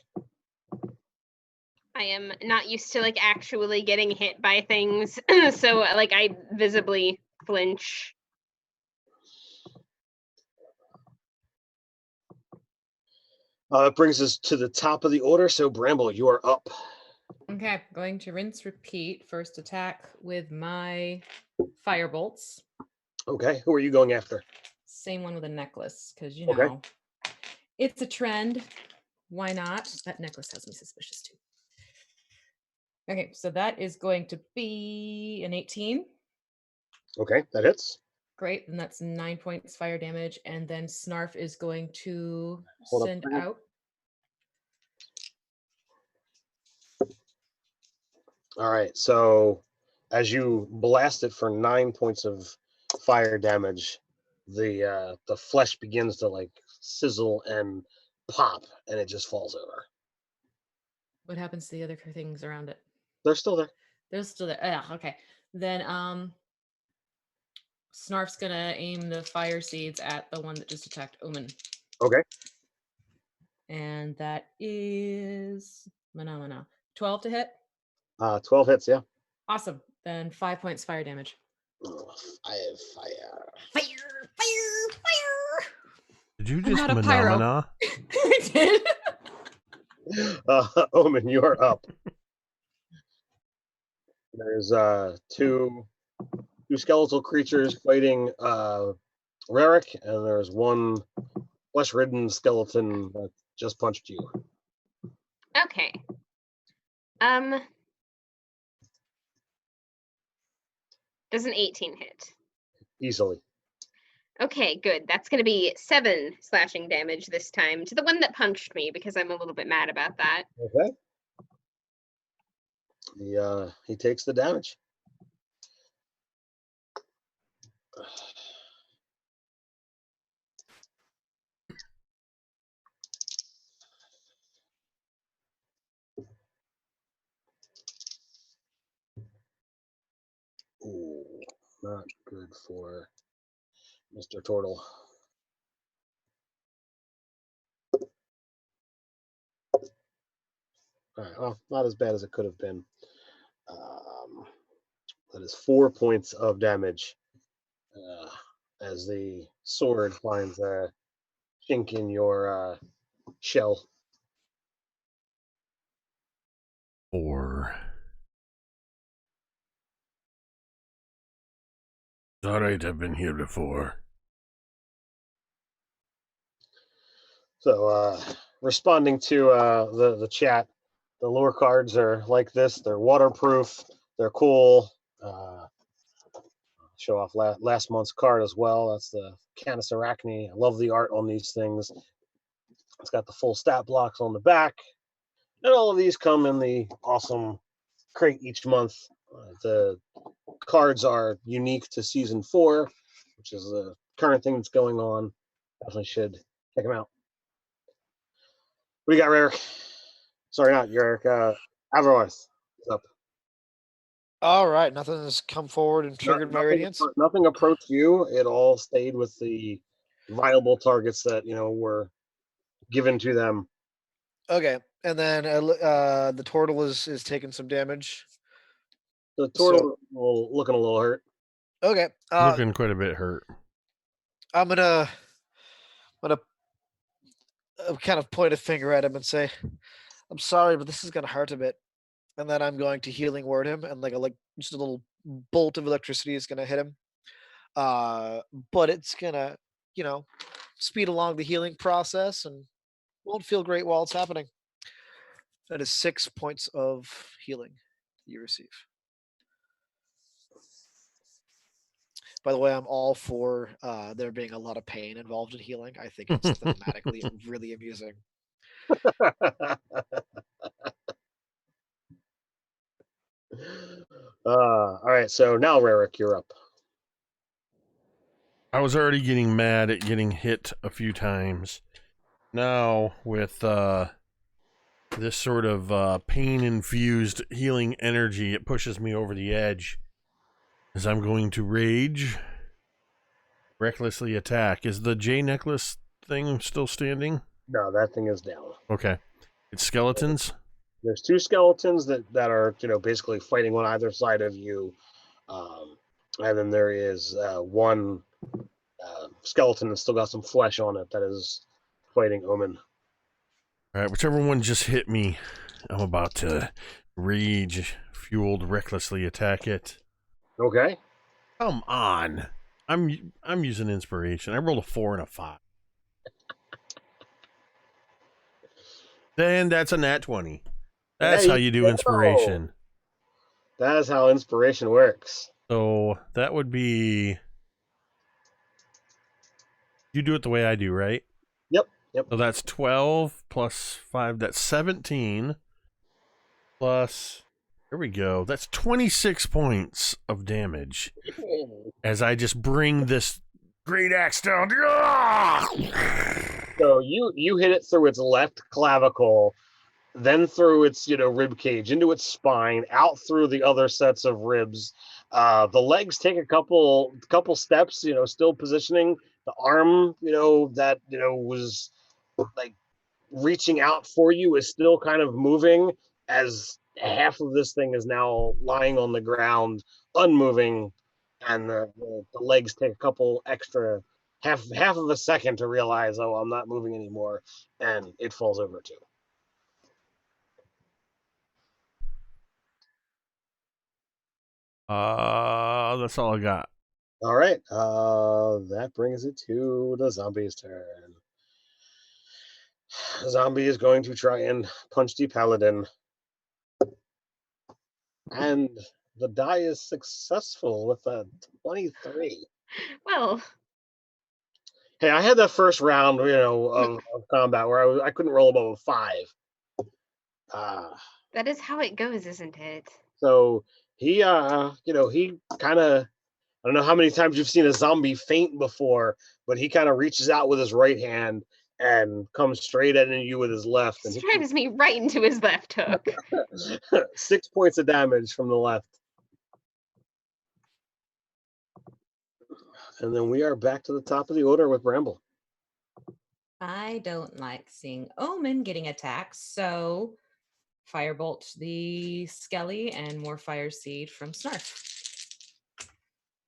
I am not used to actually getting hit by things, so I visibly flinch. It brings us to the top of the order. So Bramble, you are up. Okay, going to rinse, repeat. First attack with my fire bolts. Okay, who are you going after? Same one with a necklace, because Okay. it's a trend. Why not? That necklace has me suspicious too. Okay, so that is going to be an 18. Okay, that hits. Great, and that's 9 points fire damage. And then Snarf is going to Hold up send a second. out. All right, so as you blast it for 9 points of fire damage, the flesh begins to sizzle and pop, and it just falls over. What happens to the other things around it? They're still there. They're still there. Yeah, okay. Then Snarf's gonna aim the fire seeds at the one that just attacked Omen. Okay. And that is 12 to hit. 12 hits, yeah. Awesome. Then 5 points fire damage. Oh, fire. Fire. Did you I'm just not a pyro. phenomena? I did. Omen, you are up. There's two skeletal creatures fighting Rarick, and there's one flesh-ridden skeleton that just punched you. Okay. Does an 18 hit? Easily. Okay, good. That's going to be 7 slashing damage this time to the one that punched me because I'm a little bit mad about that. Okay. He takes the damage. Ooh, not good for Mr. Turtle. All right, well, not as bad as it could have been. That is 4 points of damage as the sword finds a chink in your shell. 4. All right, I've been here before. So, responding to the chat, the lure cards are like this. They're waterproof. They're cool. Show off last month's card as well. That's the Canis Arachne. I love the art on these things. It's got the full stat blocks on the back. And all of these come in the awesome crate each month. The cards are unique to season 4, which is the current thing that's going on. Definitely should check them out. What do you got, Rarick? Sorry, not Rarick. Averroth. What's up? All right, nothing has come forward and triggered my radiance. Nothing approached you. It all stayed with the viable targets that were given to them. Okay, and then the turtle is taking some damage. The turtle looking a little hurt. Okay, Looking quite a bit hurt. I'm gonna kind of point a finger at him and say, "I'm sorry, but this is gonna hurt a bit." And then I'm going to healing word him, and just a little bolt of electricity is gonna hit him. But it's gonna, speed along the healing process and won't feel great while it's happening. That is 6 points of healing you receive. By the way, I'm all for there being a lot of pain involved in healing. I think it's thematically really amusing. All right, so now Rarick, you're up. I was already getting mad at getting hit a few times. Now, with this sort of pain-infused healing energy, it pushes me over the edge. As I'm going to rage, recklessly attack. Is the J necklace thing still standing? No, that thing is down. Okay. It's skeletons? There's 2 skeletons that are, basically fighting on either side of you. And then there is one skeleton that's still got some flesh on it that is fighting Omen. All right, whichever one just hit me, I'm about to rage-fueled recklessly attack it. Okay. Come on. I'm using inspiration. I rolled a 4 and a 5. Then that's a nat 20. That's how you do inspiration. That is how inspiration works. So that would be... You do it the way I do, right? Yep. So that's 12 plus 5. That's 17. Plus... There we go. That's 26 points of damage. As I just bring this great axe down. So you hit it through its left clavicle, then through its rib cage, into its spine, out through the other sets of ribs, The legs take a couple steps, still positioning. The arm, that was like reaching out for you is still kind of moving as half of this thing is now lying on the ground, unmoving, and the legs take a couple extra half of a second to realize, oh, I'm not moving anymore, and it falls over too. That's all I got. All right, that brings it to the zombie's turn. Zombie is going to try and punch the paladin, and the die is successful with a 23. Well, hey, I had that first round, of combat where I couldn't roll above a 5. That is how it goes, isn't it? So he, he kind of, I don't know how many times you've seen a zombie faint before, but he kind of reaches out with his right hand and comes straight at you with his left. And Drives me right into his left hook. 6 points of damage from the left. And then we are back to the top of the order with Bramble. I don't like seeing Omen getting attacked, so firebolt the Skelly and more fire seed from Snarf.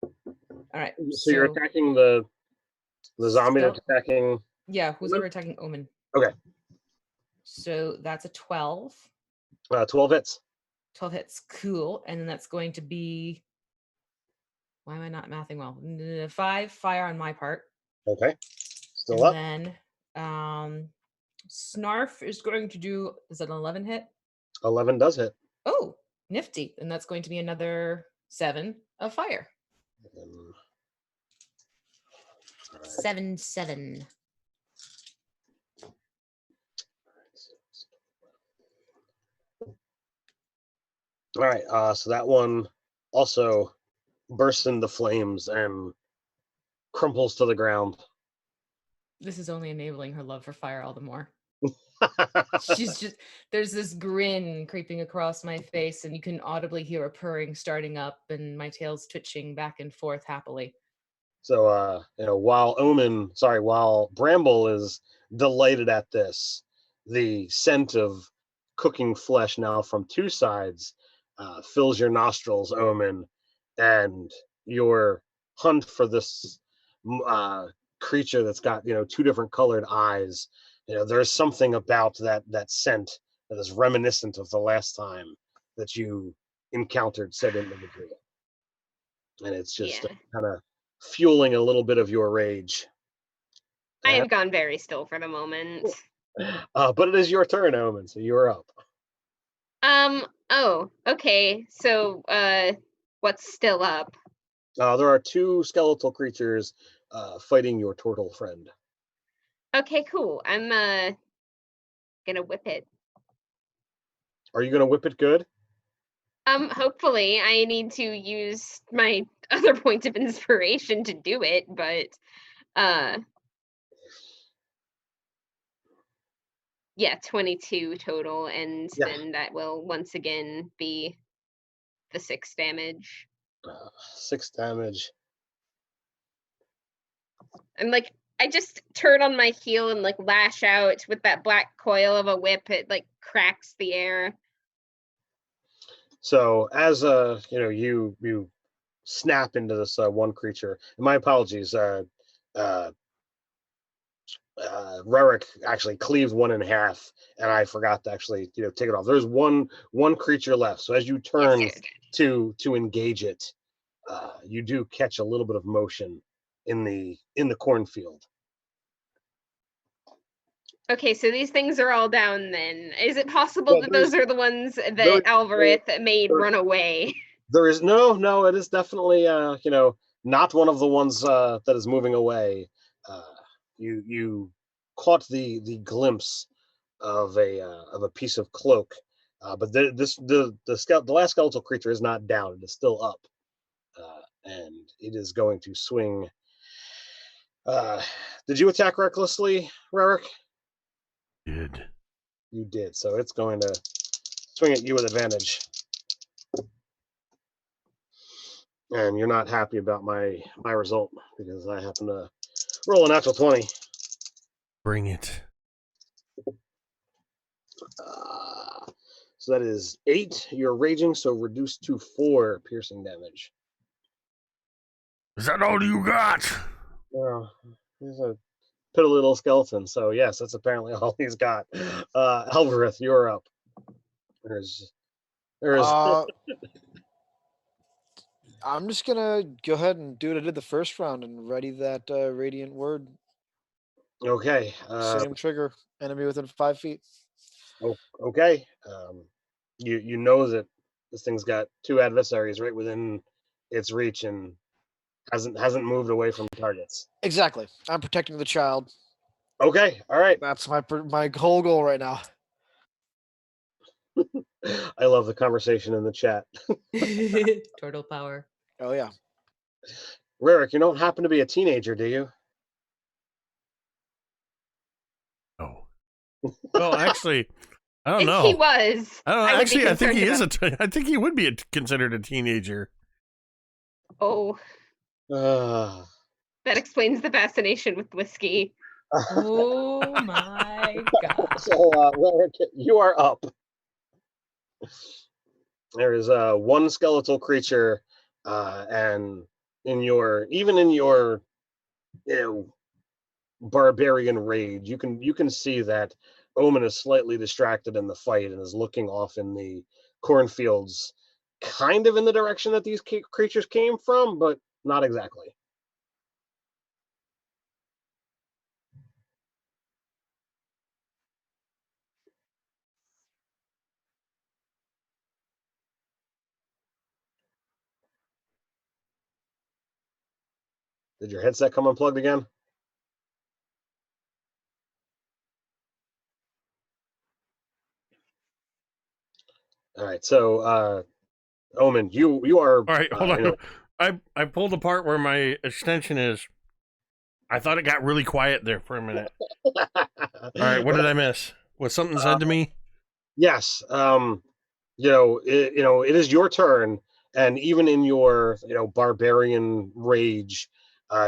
All right. So you're attacking the zombie that's attacking. Yeah, who's ever attacking Omen. Okay. So that's a 12. 12 hits. 12 hits. Cool. And then that's going to be, why am I not mathing well? 5 fire on my part. Okay. Still up. And then Snarf is going to do, is it an 11 hit? 11 does hit. Oh, nifty. And that's going to be another 7 of fire. 7. All right, so that one also bursts into flames and crumples to the ground. This is only enabling her love for fire all the more. She's just, there's this grin creeping across my face, and you can audibly hear a purring starting up, and my tail's twitching back and forth happily. So, while Bramble is delighted at this, the scent of cooking flesh now from two sides fills your nostrils, Omen, and your hunt for this creature that's got, two different colored eyes. There's something about that scent that is reminiscent of the last time that you encountered said individual. And it's just kind of fueling a little bit of your rage. I have gone very still for the moment. But it is your turn, Omen, so you're up. Oh, okay. So, what's still up? There are 2 skeletal creatures fighting your turtle friend. Okay, cool. I'm gonna whip it. Are you gonna whip it good? Hopefully. I need to use my other point of inspiration to do it, but yeah, 22 total, and then that will once again be the 6 damage. 6 damage. I'm like, I just turn on my heel and like lash out with that black coil of a whip. It like cracks the air. So as you snap into this one creature. And my apologies. Rarick actually cleaved one in half, and I forgot to actually take it off. There's one creature left. So as you turn to engage it, you do catch a little bit of motion in the cornfield. Okay, so these things are all down then. Is it possible that those are the ones that Alvarith made run away? There is no, it is definitely not one of the ones that is moving away. You caught the glimpse of a piece of cloak, but the last skeletal creature is not down; it is still up, and it is going to swing. Did you attack recklessly, Rarick? Did. You did, so it's going to swing at you with advantage. and you're not happy about my result because I happen to roll a natural 20. Bring it. So that is 8. You're raging, so reduced to 4 piercing damage. Is that all you got? He's a piddly little skeleton, so yes, that's apparently all he's got. Alvareth, you're up. There's I'm just gonna go ahead and do what I did the first round and ready that radiant word. okay. Same trigger. Enemy within 5 feet. Okay. You know that this thing's got 2 adversaries right within its reach and hasn't moved away from targets. Exactly. I'm protecting the child. Okay. All right. That's my whole goal right now. I love the conversation in the chat. Turtle power. Oh yeah. Rarick, you don't happen to be a teenager, do you? Oh. Well, actually, I don't If know. he was, I don't know. I would be Actually, I think he is concerned I think he would be considered a teenager. Oh, Uh, that explains the fascination with whiskey. Oh my gosh. so, Rarick, you are up. There is one skeletal creature, and in your barbarian rage, you can see that Omen is slightly distracted in the fight and is looking off in the cornfields, kind of in the direction that these creatures came from, but not exactly. Did your headset come unplugged again? All right, so Omen, you are. All right, hold on. I pulled the part where my extension is. I thought it got really quiet there for a minute. All right, what did I miss? Was something said to me? Yes. It is your turn, and even in your barbarian rage,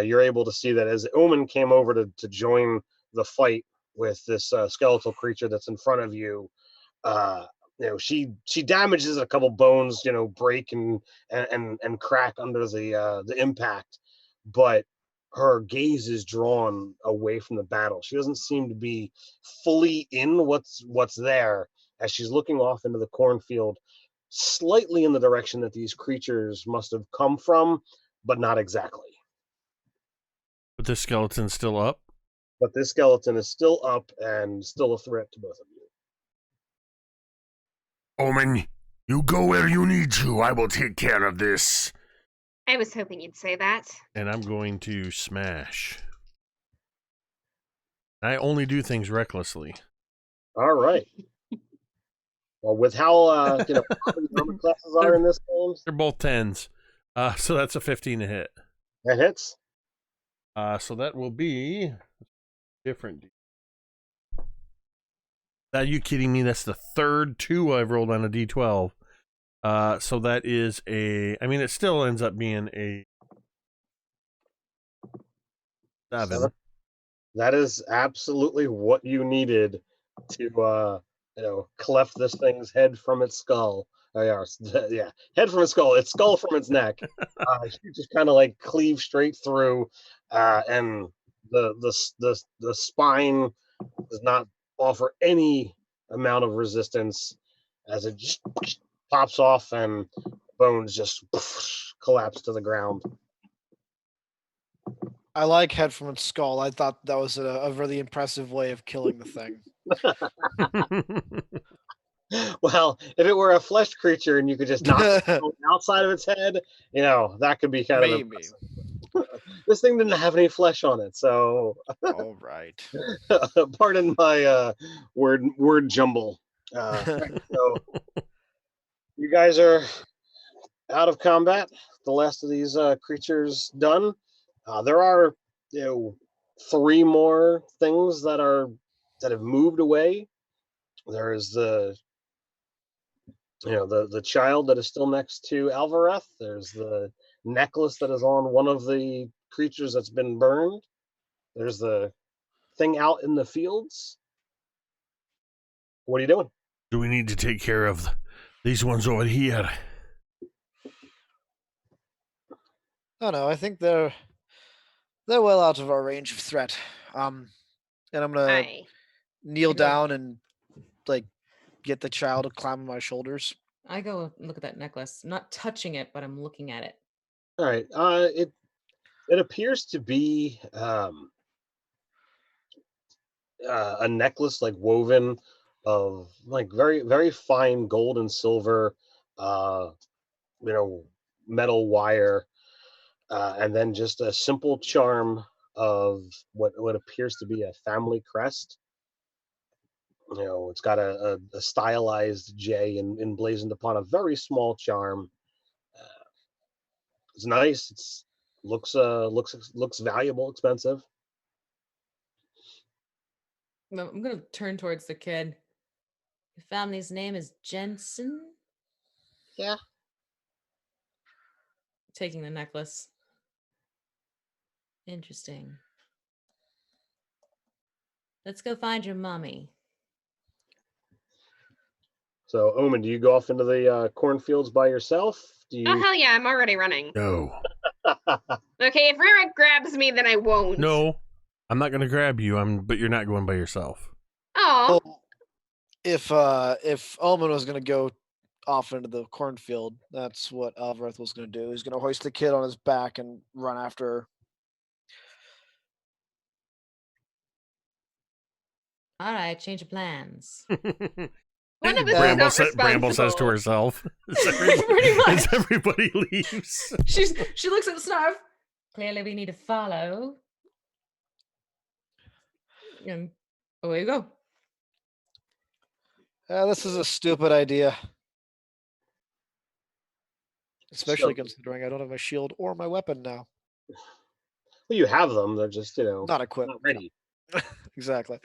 you're able to see that as Omen came over to join the fight with this skeletal creature that's in front of you. uh she damages a couple bones, break and crack under the impact, but her gaze is drawn away from the battle. She doesn't seem to be fully in what's there, as she's looking off into the cornfield, slightly in the direction that these creatures must have come from, but not exactly. But the skeleton's still up? But this skeleton is still up and still a threat to both of you. Omen, you go where you need to. I will take care of this. I was hoping you'd say that. And I'm going to smash. I only do things recklessly. All right. Well, with how how many armor classes are in this game, They're both 10s. So that's a 15 to hit. that hits. So that will be different. Are you kidding me? That's the third 2 I've rolled on a D12. So that is it still ends up being a 7. That is absolutely what you needed to cleft this thing's head from its skull. Yeah, head from its skull from its neck. You just kind of like cleave straight through, and the spine does not offer any amount of resistance as it just pops off and bones just collapse to the ground. I like head from its skull. I thought that was a really impressive way of killing the thing. Well, if it were a flesh creature and you could just knock the outside of its head, that could be kind of impressive. This thing didn't have any flesh on it, so all right. Pardon my word jumble. So you guys are out of combat. The last of these creatures done. There are 3 more things that have moved away. There is the child that is still next to Alvareth. There's the necklace that is on one of the creatures that's been burned. There's the thing out in the fields. What are you doing? Do we need to take care of these ones over here? Oh no, I think they're well out of our range of threat. And I'm gonna Aye. kneel You go- down and like get the child to climb on my shoulders. I go and look at that necklace. I'm not touching it, but I'm looking at it. All right. It appears to be a necklace like woven of like very very fine gold and silver, uh, metal wire, and then just a simple charm of what appears to be a family crest. It's got a stylized J emblazoned upon a very small charm. It's nice. It's looks valuable, expensive. I'm gonna turn towards the kid. Your family's name is Jensen? Yeah. Taking the necklace. Interesting. Let's go find your mommy. So, Omen, do you go off into the cornfields by yourself? Do Oh you? hell yeah, I'm already running. No. Okay, if Rarick grabs me, then I won't. No. I'm not gonna grab you, but you're not going by yourself. Oh, If Omen was gonna go off into the cornfield, that's what Alvareth was gonna do. He's gonna hoist the kid on his back and run after her. All right, change of plans. one of us Bramble, is not Bramble says to responsible. herself as Pretty much. as everybody leaves. She looks at the Snarf. Clearly, we need to follow. And away you go. This is a stupid idea. Especially So- considering I don't have my shield or my weapon now. Well, you have them. They're just Not equipped. not ready. Exactly.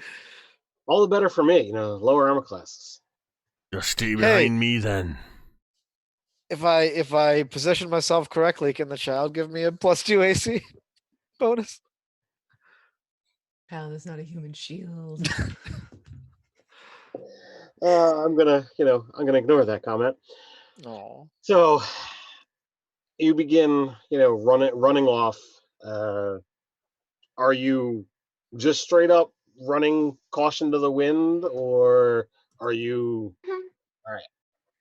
All the better for me. Lower armor classes. Just stay behind Hey. me then. If I position myself correctly, can the child give me a +2 AC bonus? Hell, that's not a human shield. I'm gonna ignore that comment. Oh. So you begin, running off. Are you just straight up running caution to the wind, or are you?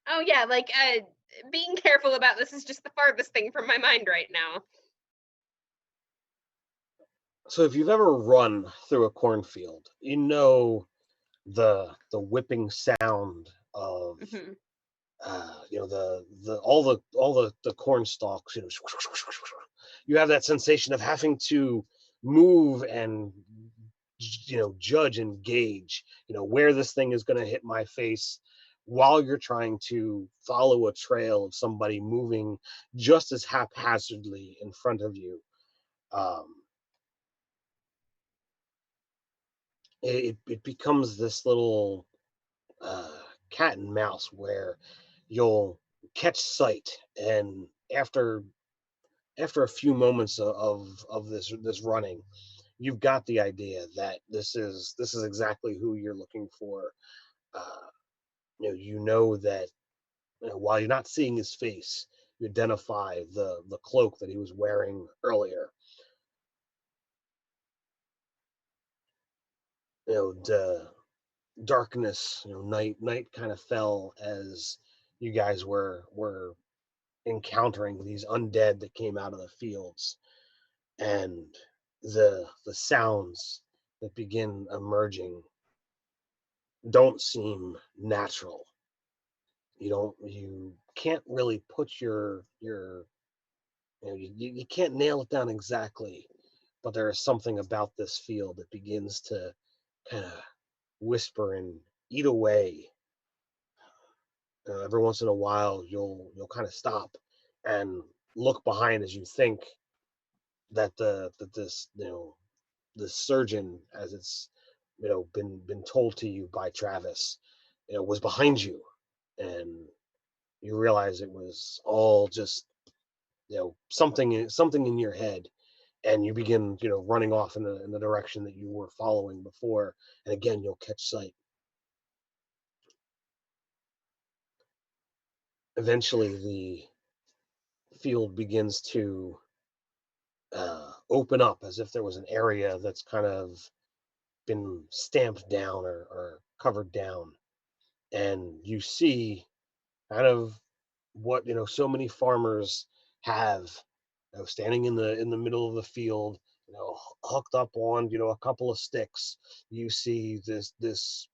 Oh yeah, like being careful about this is just the farthest thing from my mind right now. So if you've ever run through a cornfield, the whipping sound of Mhm. the corn stalks. You have that sensation of having to move and judge and gauge where this thing is going to hit my face, while you're trying to follow a trail of somebody moving just as haphazardly in front of you. It becomes this little cat and mouse where you'll catch sight, and after a few moments of this running, you've got the idea that this is exactly who you're looking for. That while you're not seeing his face, you identify the cloak that he was wearing earlier. The darkness, night kind of fell as you guys were encountering these undead that came out of the fields, and the sounds that begin emerging don't seem natural. You can't really put you can't nail it down exactly, but there is something about this field that begins to kind of whisper and eat away. Every once in a while, you'll kind of stop and look behind as you think that the surgeon, as it's been told to you by Travis, was behind you, and you realize it was all just something in your head, and you begin running off in the direction that you were following before, and again you'll catch sight. Eventually the field begins to open up, as if there was an area that's kind of been stamped down or covered down, and you see kind of what so many farmers have, standing in the middle of the field, hooked up on a couple of sticks. You see this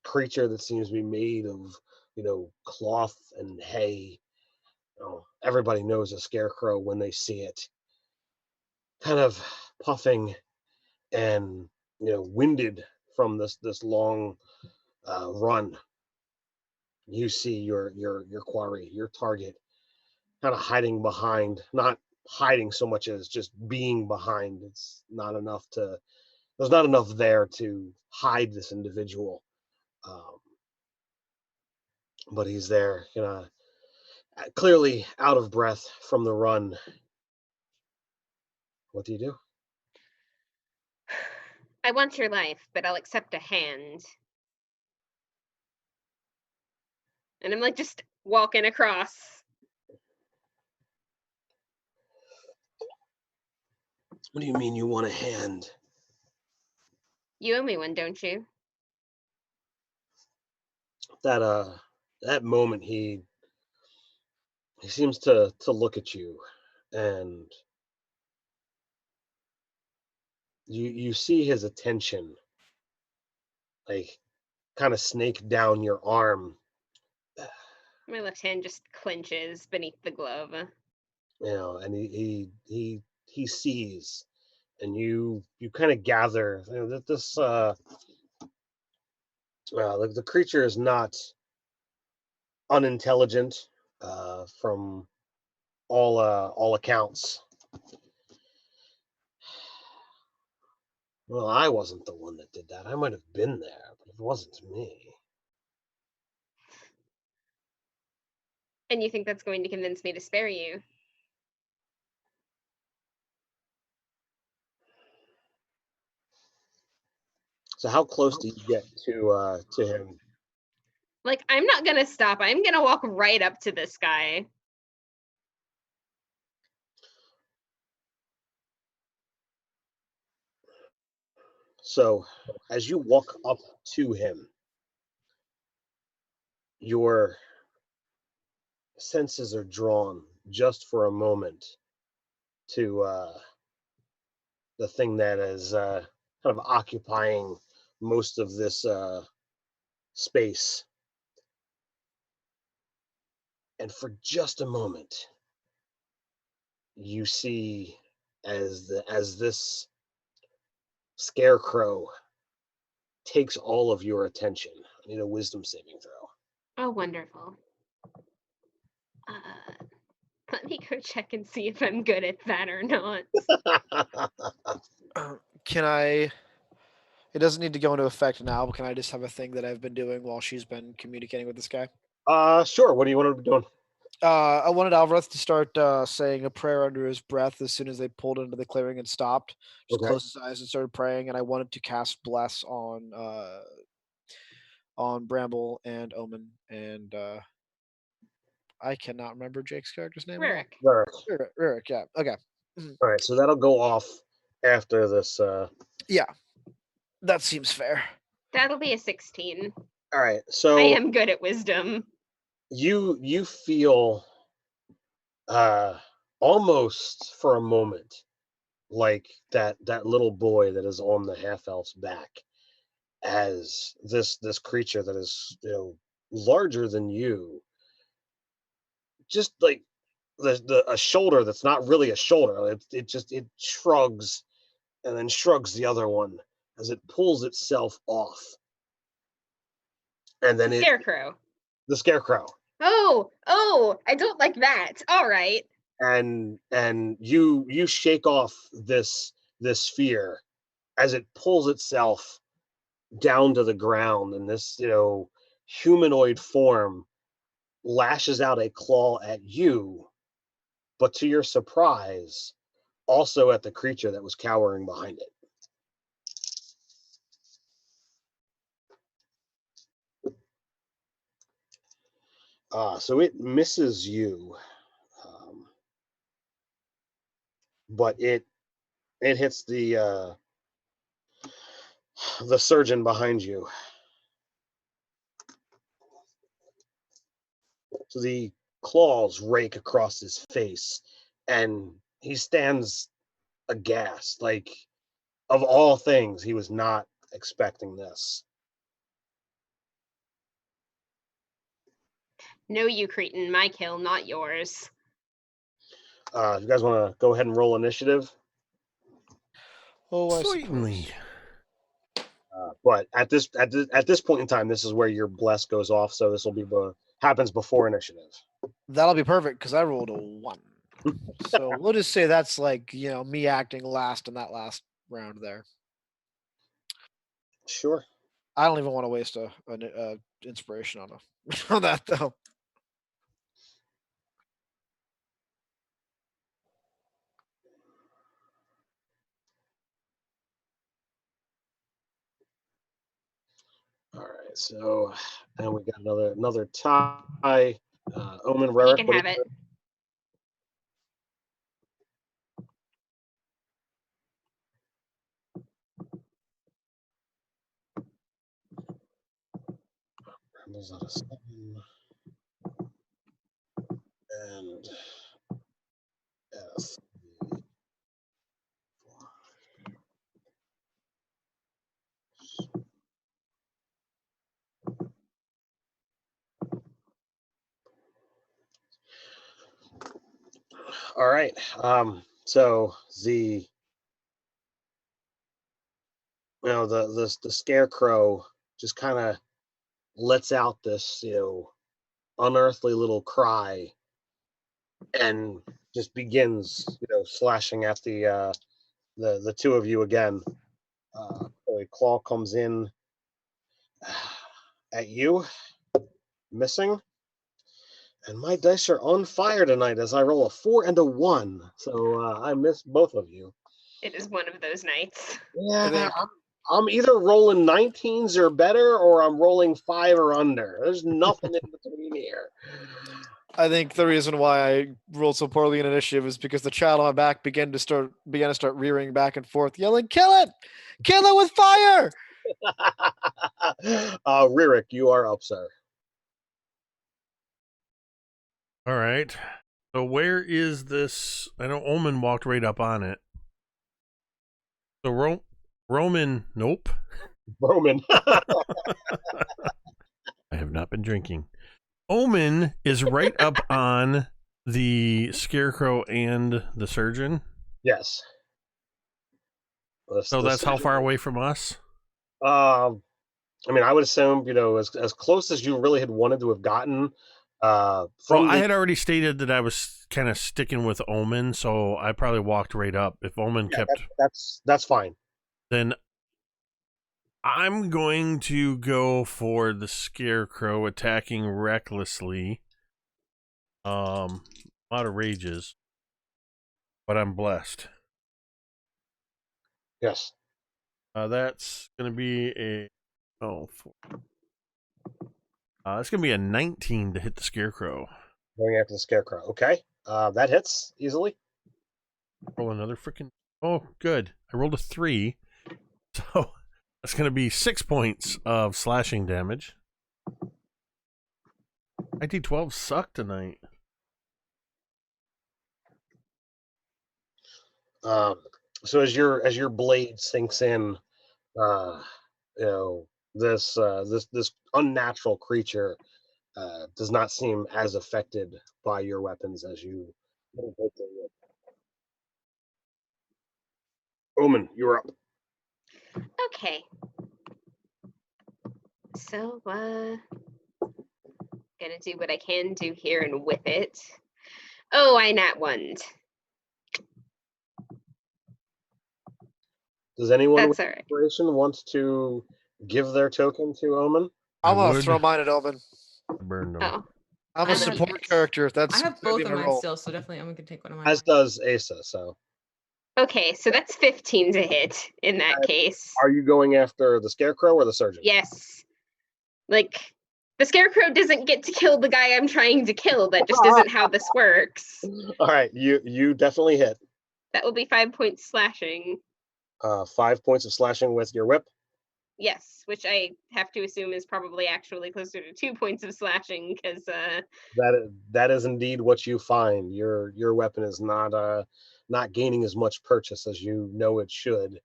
creature that seems to be made of cloth and hay. Everybody knows a scarecrow when they see it, kind of puffing and winded from this long run. You see your quarry, your target, kind of hiding behind, not hiding so much as just being behind. It's not enough to There's not enough there to hide this individual, um, but he's there, clearly out of breath from the run. What do you do? I want your life, but I'll accept a hand. And I'm like just walking across. What do you mean you want a hand? You owe me one, don't you? That moment he seems to look at you, and you see his attention, like, kind of snake down your arm. My left hand just clenches beneath the glove. And he sees, and you kind of gather that this the creature is not unintelligent, from all accounts. Well, I wasn't the one that did that. I might have been there, but it wasn't me. And you think that's going to convince me to spare you? So how close do you get to him? Like, I'm not gonna stop. I'm gonna walk right up to this guy. So as you walk up to him, your senses are drawn just for a moment to the thing that is kind of occupying most of this space. And for just a moment, you see as this scarecrow takes all of your attention. I need a wisdom saving throw. Oh, wonderful. Let me go check and see if I'm good at that or not. Can I? It doesn't need to go into effect now, but can I just have a thing that I've been doing while she's been communicating with this guy? Sure. What do you want to be doing? I wanted Alvarez to start saying a prayer under his breath as soon as they pulled into the clearing and stopped. Just Okay. closed his eyes and started praying, and I wanted to cast Bless on Bramble and Omen, and I cannot remember Jake's character's name. Rarick. Rarick, yeah. Okay. All right, so that'll go off after this. Yeah, that seems fair. That'll be a 16. All right, so I am good at wisdom. you feel almost for a moment like that little boy that is on the half elf's back, as this creature that is larger than you, just like a shoulder that's not really a shoulder. It shrugs, and then shrugs the other one as it pulls itself off, and then Scarecrow. The scarecrow. Oh, I don't like that. All right. And you shake off this fear as it pulls itself down to the ground, and this humanoid form lashes out a claw at you, but to your surprise, also at the creature that was cowering behind it. So it misses you, but it hits the surgeon behind you. So the claws rake across his face, and he stands aghast. Like, of all things, he was not expecting this. No, you cretin, my kill, not yours. You guys want to go ahead and roll initiative? Oh, I Certainly. suppose. But at this point in time, this is where your bless goes off. So this will be happens before initiative. That'll be perfect because I rolled a 1. So we'll just say that's like, me acting last in that last round there. Sure. I don't even want to waste a inspiration on that though. All right. So, and we got another tie. Omen, You Rarick, can what have do you it. There's not a 7. And F. All right. So the the scarecrow just kind of lets out this unearthly little cry, and just begins slashing at the two of you again. The claw comes in at you, missing. And my dice are on fire tonight as I roll a 4 and a 1. So I missed both of you. It is one of those nights. Yeah, I think- I'm either rolling 19s or better, or I'm rolling 5 or under. There's nothing in between here. I think the reason why I rolled so poorly in initiative is because the child on my back began to start rearing back and forth, yelling, "Kill it! Kill it with fire!" Rarick, you are up, sir. All right. So where is this? I know Omen walked right up on it. So Roman, nope. Roman. I have not been drinking. Omen is right up on the scarecrow and the surgeon. Yes. So that's how far away from us? I mean, I would assume, as close as you really had wanted to have gotten. I had already stated that I was kind of sticking with Omen, so I probably walked right up. If Omen kept... That's fine. Then I'm going to go for the scarecrow attacking recklessly. Out of rages. But I'm blessed. Yes. That's going to be a... it's going to be a 19 to hit the scarecrow. Going after the scarecrow. Okay. That hits easily. Roll another freaking... Oh, good. I rolled a 3. So that's going to be 6 points of slashing damage. My D12 sucked tonight. So as your blade sinks in, this unnatural creature does not seem as affected by your weapons as you. Omen, you're up. Okay. So, gonna do what I can do here and whip it. Oh, I nat one. Does anyone with That's all right. inspiration want to give their token to Omen? I'm I gonna would. throw mine at Omen. Burn them. Oh, I'm I a have- support character. That's I have gonna be both of my mine role. still, so definitely I'm gonna take one of mine. As does Asa. So, Okay, so that's 15 to hit in that case. are you going after the Scarecrow or the Surgeon? Yes. Like, the Scarecrow doesn't get to kill the guy I'm trying to kill. That just isn't how this works. All right, you definitely hit. That will be 5 points slashing. 5 points of slashing with your whip. Yes, which I have to assume is probably actually closer to 2 points of slashing, because That is indeed what you find. Your weapon is not gaining as much purchase as you know it should.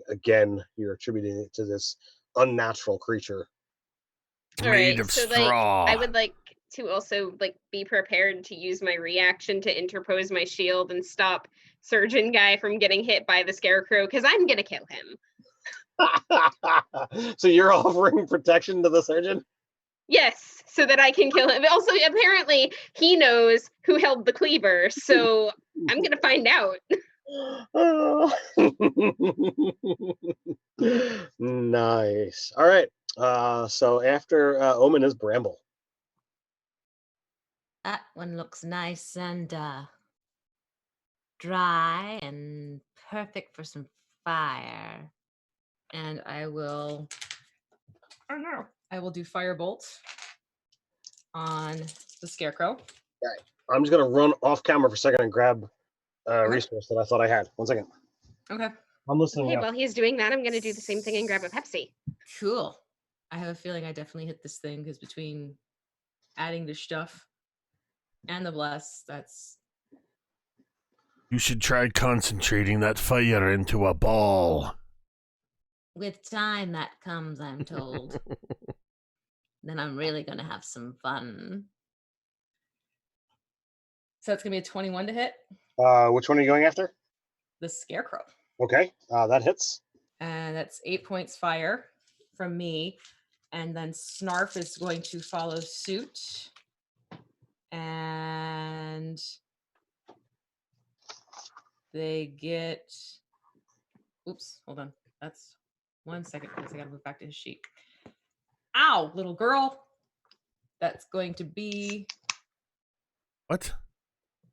Again, you're attributing it to this unnatural creature. all Made right. of So straw. I would like to also be prepared to use my reaction to interpose my shield and stop surgeon guy from getting hit by the Scarecrow, because I'm gonna kill him. So you're offering protection to the Surgeon? Yes, so that I can kill him. Also, apparently, he knows who held the cleaver, so I'm gonna find out. Nice. All right. So after Omen is Bramble. That one looks nice and dry and perfect for some fire. And I will. Oh no! I will do firebolt on the Scarecrow. I'm just gonna run off camera for a second and grab a Okay. resource that I thought I had. 1 second. Okay. I'm listening. Okay, Now. while he's doing that, I'm gonna do the same thing and grab a Pepsi. Cool. I have a feeling I definitely hit this thing because between adding the stuff and the bless, that's You should try concentrating that fire into a ball. with time that comes, I'm told. Then I'm really gonna have some fun. So it's gonna be a 21 to hit Which one are you going after? the Scarecrow. Okay, that hits. And that's 8 points fire from me. And then Snarf is going to follow suit. And they get. Oops, hold on. That's 1 second because I gotta move back to his sheet. Ow, little girl. That's going to be. What?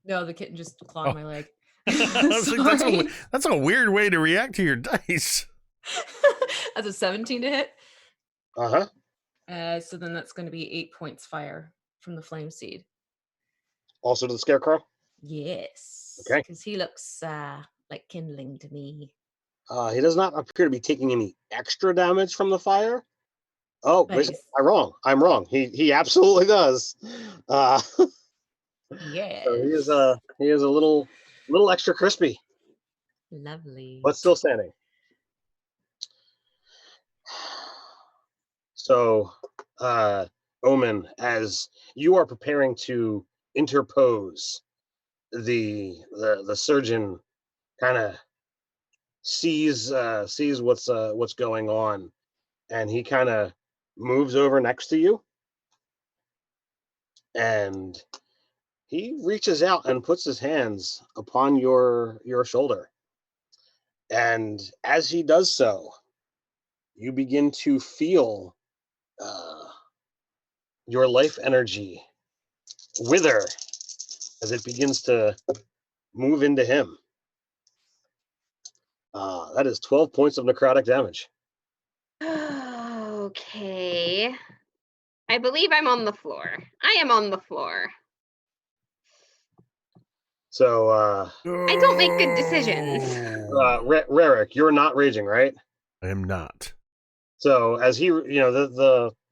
No, the kitten just clawed Oh. my leg. I was like, that's a weird way to react to your dice. That's a 17 to hit. Uh-huh. So then that's going to be 8 points fire from the flame seed. Also to the Scarecrow? Yes. Okay. Because he looks like kindling to me. He does not appear to be taking any extra damage from the fire. Oh, But I'm wrong. He absolutely does. yes. So he is a little extra crispy, Lovely. but still standing. So, Omen, as you are preparing to interpose, the surgeon kind of sees what's going on, and he kind of moves over next to you, and he reaches out and puts his hands upon your shoulder. And as he does so, you begin to feel your life energy wither as it begins to move into him. That is 12 points of necrotic damage. Okay. I believe I'm on the floor. I am on the floor. So, I don't make good decisions. Rarick, you're not raging, right? I am not. So as he,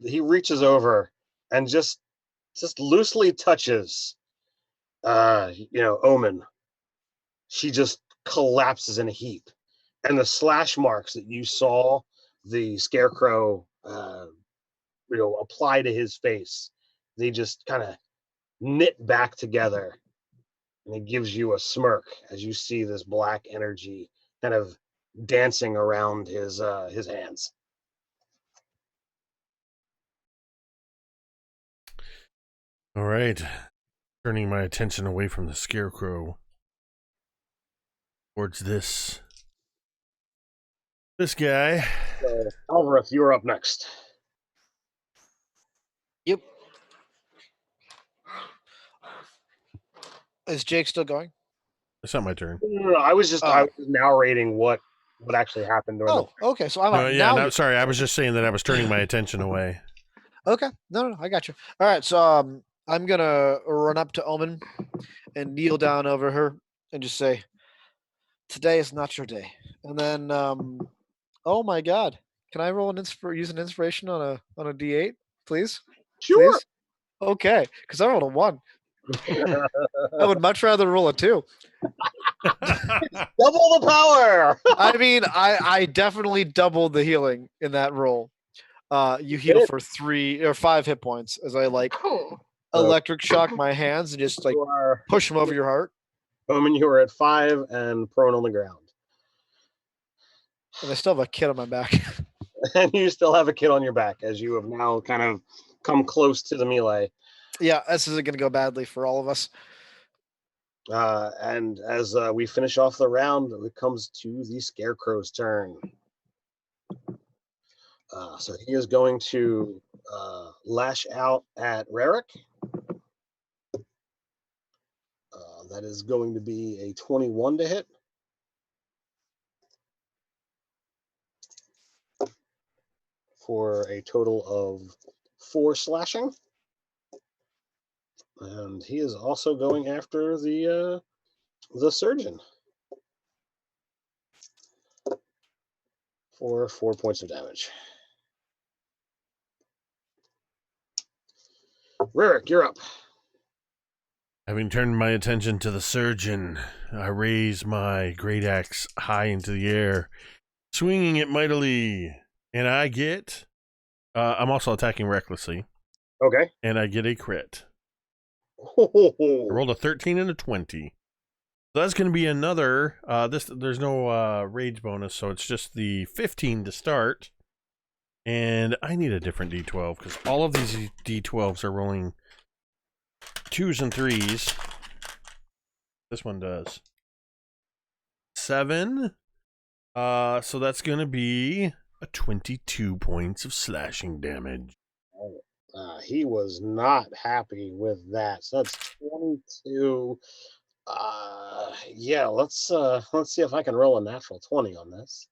he reaches over and just loosely touches, Omen. She just collapses in a heap, and the slash marks that you saw the Scarecrow, apply to his face, they just kind of knit back together, and it gives you a smirk as you see this black energy kind of dancing around his hands. All right. Turning my attention away from the Scarecrow towards this guy. So, Alvarez, you're up next. Yep. Is Jake still going? It's not my turn. No, I was just Oh. narrating what actually happened during Oh, okay. So I'm No, up. yeah, Now no, you. sorry. I was just saying that I was turning my attention away. Okay. No, I got you. All right. So I'm gonna run up to Omen and kneel down over her and just say, "Today is not your day." And then, oh my God, can I roll use an inspiration on a D8, please? Sure. Please. Okay, because I rolled a 1. I would much rather roll a 2. Double the power. I mean, I definitely doubled the healing in that roll. You heal did. for 3 or 5 hit points as I like Cool. electric shock my hands and just like You are push them over your heart. Omen, you are at 5 and prone on the ground. And I still have a kid on my back. And you still have a kid on your back as you have now kind of come close to the melee. Yeah, this isn't going to go badly for all of us. And as we finish off the round, it comes to the Scarecrow's turn. So he is going to lash out at Rarick. That is going to be a 21 to hit. For a total of 4 slashing. And he is also going after the surgeon for 4 points of damage. Rarick, you're up. Having turned my attention to the surgeon, I raise my great axe high into the air, swinging it mightily, and I get. I'm also attacking recklessly, Okay. and I get a crit. I rolled a 13 and a 20. So that's going to be another. There's no rage bonus, so it's just the 15 to start. And I need a different D12 because all of these D12s are rolling 2s and 3s. This one does 7. So that's going to be a 22 points of slashing damage. He was not happy with that. So that's 22. Yeah, let's see if I can roll a natural 20 on this.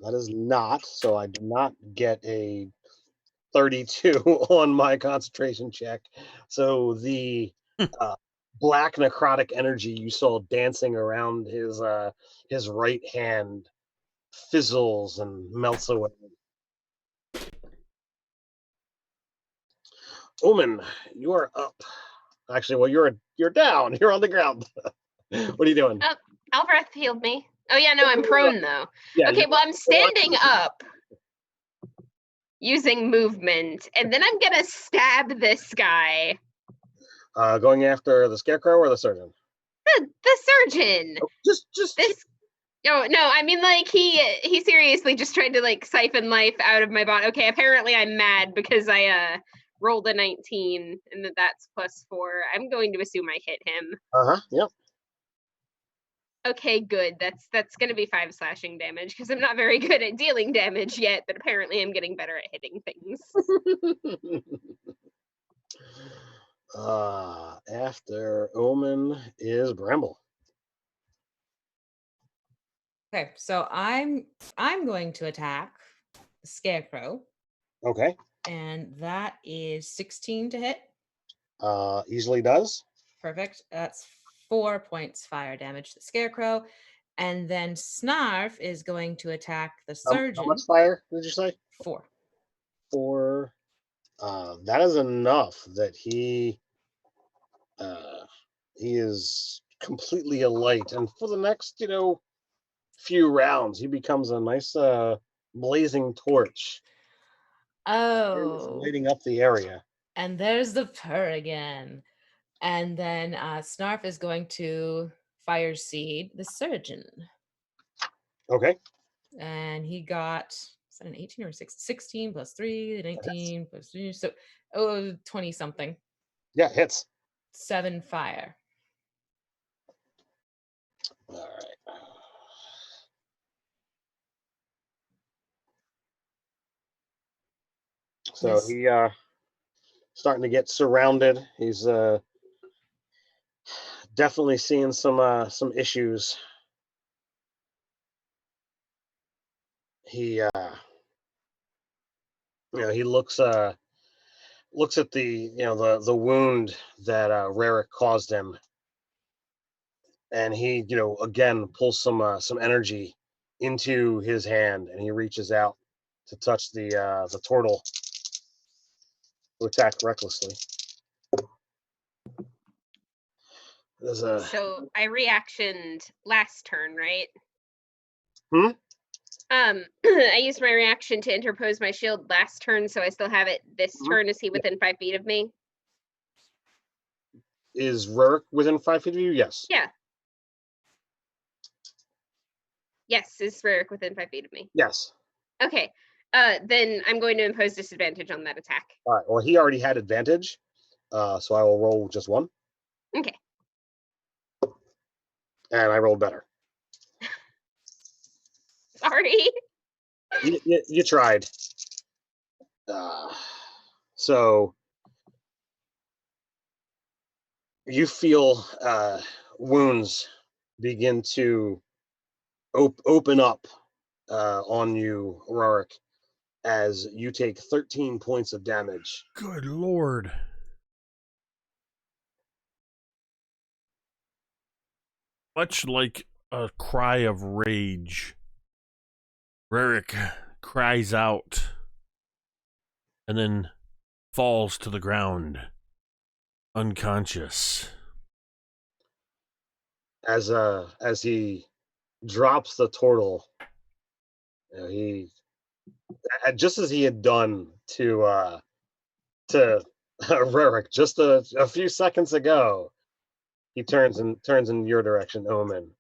That is not, so I do not get a 32 on my concentration check. So the black necrotic energy you saw dancing around his right hand fizzles and melts away. Omen, you are up. Actually, well, you're down. You're on the ground. What are you doing? Alfred healed me. Oh yeah, no, I'm prone though. Yeah. Okay, well I'm standing up using movement, and then I'm gonna stab this guy. Going after the Scarecrow or the surgeon? The surgeon. Oh, just this. Oh no, I mean like he seriously just tried to like siphon life out of my body. Okay, apparently I'm mad because I rolled a 19 and that's +4. I'm going to assume I hit him. Yep. Okay, good. That's going to be 5 slashing damage because I'm not very good at dealing damage yet, but apparently I'm getting better at hitting things. After Omen is Bramble. Okay, so I'm going to attack the Scarecrow. Okay. And that is 16 to hit. Easily does. Perfect. That's 4 points fire damage to the Scarecrow. And then Snarf is going to attack the surgeon. How much fire did you say? 4. 4. That is enough that he is completely alight, and for the next few rounds he becomes a nice blazing torch. Oh, Lighting up the area. And there's the purr again. And then Snarf is going to fire seed the surgeon. Okay. And he got, is that an 18 or a 16 plus 3, 19 plus 3, so 20 something. Yeah, hits. 7 fire. All right. So Yes. starting to get surrounded. He's definitely seeing some issues. He he looks at the the wound that Rarick caused him, and he again pulls some energy into his hand, and he reaches out to touch the turtle to attack recklessly. There's a So I reactioned last turn, right? Hmm? I used my reaction to interpose my shield last turn, so I still have it this Mhm. turn. Is he within 5 feet of me? Is Rarick within 5 feet of you? Yes. Yeah. Yes, is Rarick within 5 feet of me? Yes. Okay. Then I'm going to impose disadvantage on that attack. All right. Well, he already had advantage, so I will roll just one, Okay. and I rolled better. Sorry. You tried. So you feel wounds begin to open up on you, Rarick, as you take 13 points of damage. Good lord. Much like a cry of rage, Rarick cries out and then falls to the ground, unconscious. As he drops the turtle, he just as he had done to Rarick just a few seconds ago, he turns in your direction, Omen.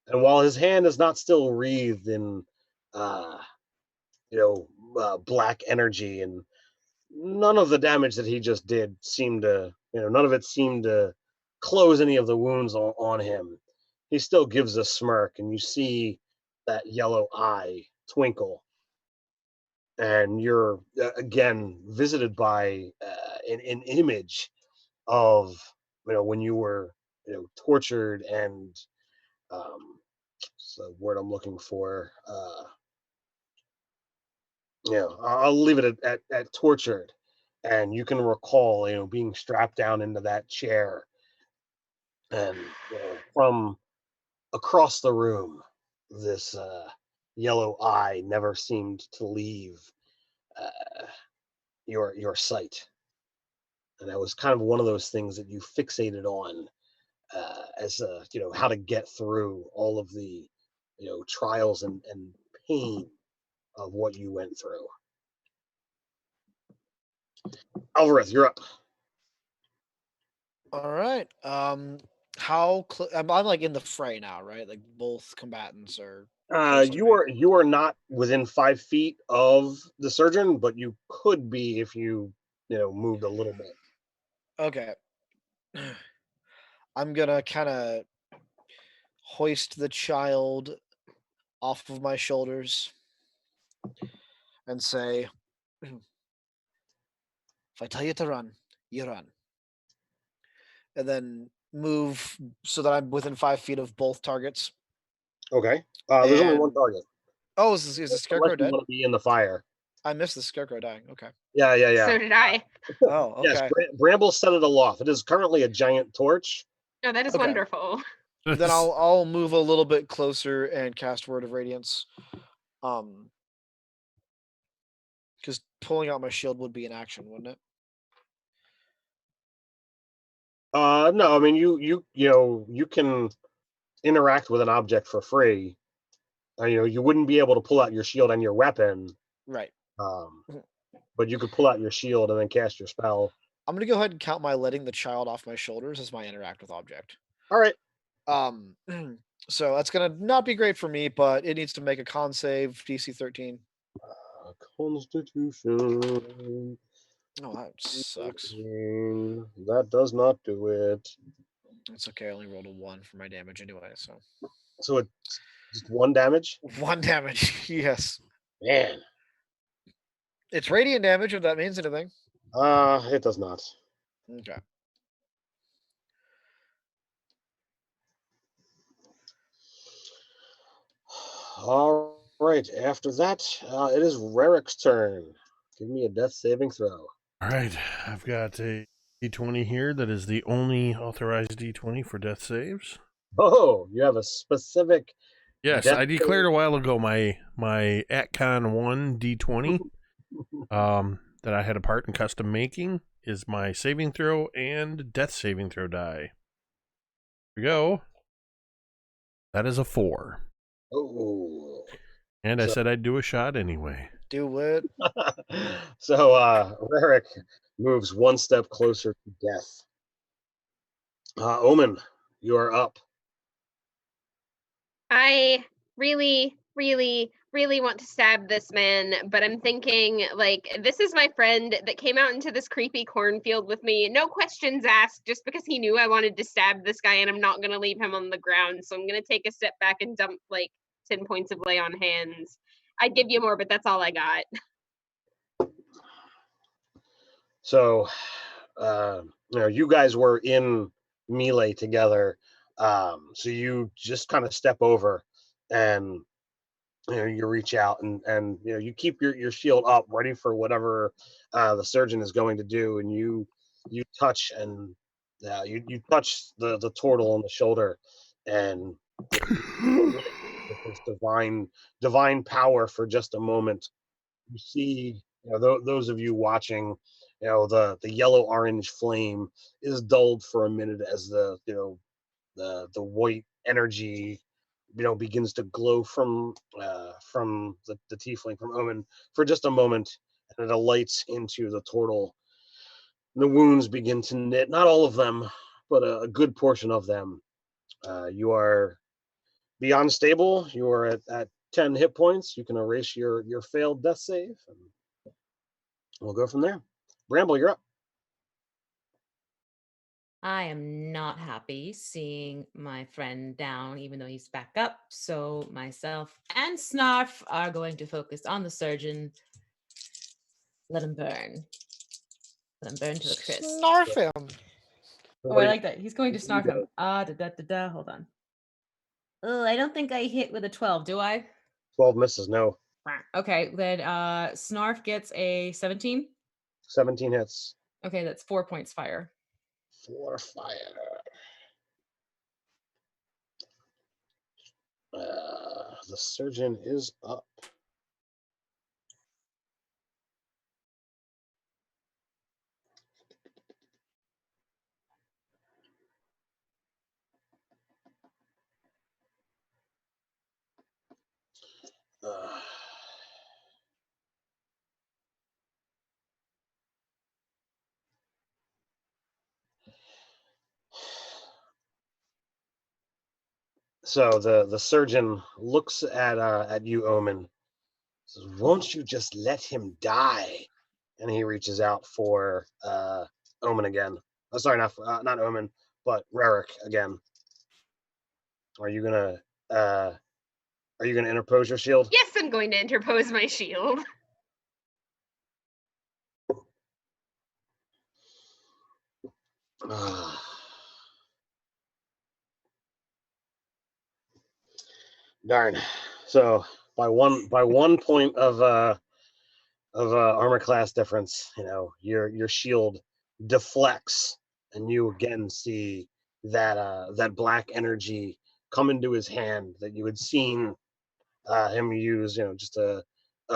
And while his hand is not still wreathed in black energy, and none of the damage that he just did seemed to, none of it seemed to close any of the wounds on him. He still gives a smirk, and you see that yellow eye twinkle, and you're again visited by an image of when you were tortured and it's the word I'm looking for. I'll leave it at tortured, and you can recall being strapped down into that chair, and from across the room, this yellow eye never seemed to leave your sight, and that was kind of one of those things that you fixated on as how to get through all of the trials and pain of what you went through. Alvarez, you're up. All right. I'm like in the fray now, right? Like both combatants are. close on me. You are not within 5 feet of the surgeon, but you could be if you moved a little bit. Okay. I'm gonna kind of hoist the child off of my shoulders and say, "If I tell you to run, you run." And then move so that I'm within 5 feet of both targets. Okay. There's only one And target. oh, is the scarecrow Unless you dead? want to be in the fire. I missed the scarecrow dying. Okay. Yeah. So did I. Oh, okay. Yes, Bramble set it aloft. It is currently a giant torch. Oh, that is Okay. wonderful. Then I'll move a little bit closer and cast Word of Radiance. Because pulling out my shield would be an action, wouldn't it? No, I mean you can interact with an object for free. You wouldn't be able to pull out your shield and your weapon. Right. But you could pull out your shield and then cast your spell. I'm gonna go ahead and count my letting the child off my shoulders as my interact with object. All right. So that's gonna not be great for me, but it needs to make a con save, DC 13. Constitution. Oh, that sucks. That does not do it. It's okay. I only rolled a 1 for my damage anyway, so. So it's just 1 damage? 1 damage, yes. Man. It's radiant damage, if that means anything. It does not. Okay. All right. After that, it is Rarick's turn. Give me a death saving throw. All right, I've got a D20 here that is the only authorized D20 for death saves. Oh, you have a specific Yes, death I declared a while ago my AtCon 1 D20 that I had a part in custom making is my saving throw and death saving throw die. Here we go. That is a 4. Oh. And I So- said I'd do a shot anyway. Do it. So Rarick moves one step closer to death. Omen, you are up. I really, really, really want to stab this man, but I'm thinking, like, this is my friend that came out into this creepy cornfield with me, no questions asked, just because he knew I wanted to stab this guy, and I'm not going to leave him on the ground. So I'm going to take a step back and dump, like, 10 points of lay on hands. I'd give you more, but that's all I got. So, you guys were in melee together. So you just kind of step over and you reach out and you keep your shield up ready for whatever the surgeon is going to do, and you touch and you touch the turtle on the shoulder, and with this divine power for just a moment. You see, those of you watching, the yellow orange flame is dulled for a minute as the white energy begins to glow from the tiefling, from Omen, for just a moment, and it alights into the turtle. The wounds begin to knit, not all of them, but a good portion of them. You are beyond stable. You are at 10 hit points. You can erase your failed death save, and we'll go from there. Bramble, you're up. I am not happy seeing my friend down, even though he's back up. So myself and Snarf are going to focus on the surgeon. Let him burn. Let him burn to a crisp. Snarf him. Oh, I like that. He's going to snarf him. Hold on. Oh, I don't think I hit with a 12, do I? 12 misses, no. Okay, then Snarf gets a 17. 17 hits. Okay, that's 4 points fire. 4 fire. The surgeon is up. Uh, so the surgeon looks at you, Omen. Says, "Won't you just let him die?" And he reaches out for Omen again. Oh, sorry, not Omen, but Rarick again. Are you gonna interpose your shield? Yes, I'm going to interpose my shield. Darn. So by one point of armor class difference, your shield deflects, and you again see that black energy come into his hand that you had seen him use, just a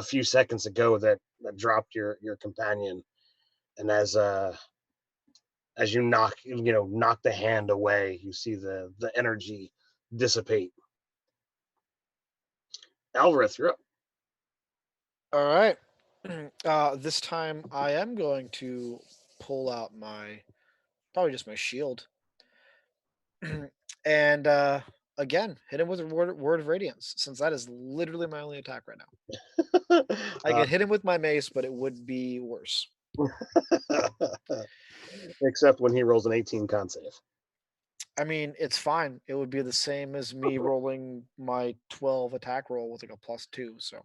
few seconds ago, that dropped your companion. And as you knock the hand away, you see the energy dissipate. Alvarez, you're up. All right. This time I am going to pull out probably just my shield, and again hit him with a word of radiance, since that is literally my only attack right now. I could hit him with my mace, but it would be worse. Except when he rolls an 18 con save. I mean, it's fine. It would be the same as me rolling my 12 attack roll with like a +2. So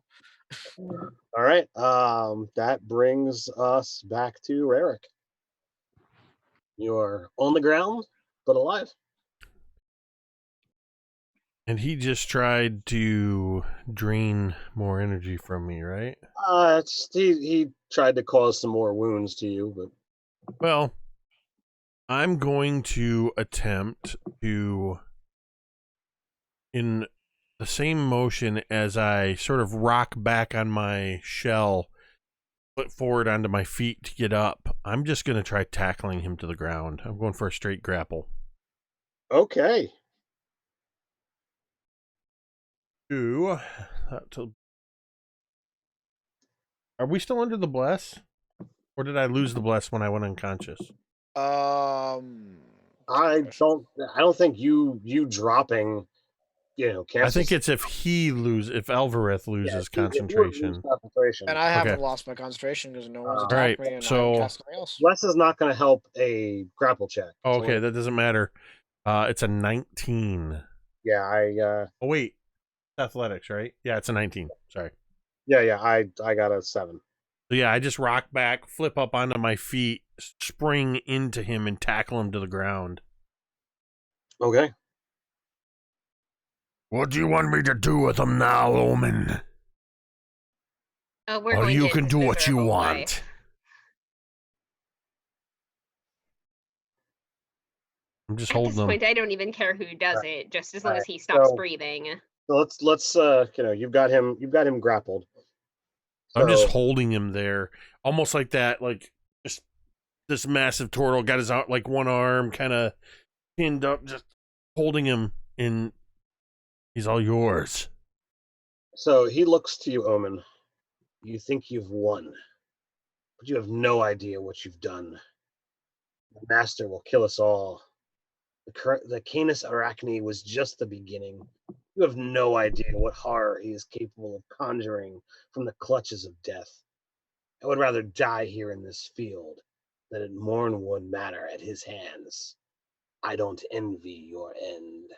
All right. That brings us back to Rarick. You're on the ground, but alive. And he just tried to drain more energy from me, right? He tried to cause some more wounds to you, but Well, I'm going to attempt to, in the same motion as I sort of rock back on my shell, foot forward onto my feet to get up, I'm just going to try tackling him to the ground. I'm going for a straight grapple. okay. Are we still under the bless? Or did I lose the bless when I went unconscious? um I don't think you dropping, I think cancels. it's if Alvareth loses If you would lose concentration. concentration. and I Okay. haven't lost my concentration because no one's All attacked right, me and so- I cast something else. Bless is not going to help a grapple check. It's Oh, okay, only- that doesn't matter. It's a 19. yeah, Oh, wait. Athletics, right? Yeah, it's a 19. Sorry. I got a 7. So, yeah, I just rock back, flip up onto my feet, spring into him, and tackle him to the ground. Okay. What do you want me to do with him now, Omen? We're Or going you to can his do what you miserable want. life. I'm just At holding this him. point, I don't even care who does Right. it, just as long Right. as he stops So- breathing. So let's you've got him grappled. I'm just So- holding him there, almost like that, like just this massive turtle got his like one arm kind of pinned up, just holding him, and he's all yours. So he looks to you, Omen. You think you've won, but you have no idea what you've done. The master will kill us all. The Canis Arachne was just the beginning. You have no idea what horror he is capable of conjuring from the clutches of death. I would rather die here in this field than at Mornwood Manor at his hands. I don't envy your end.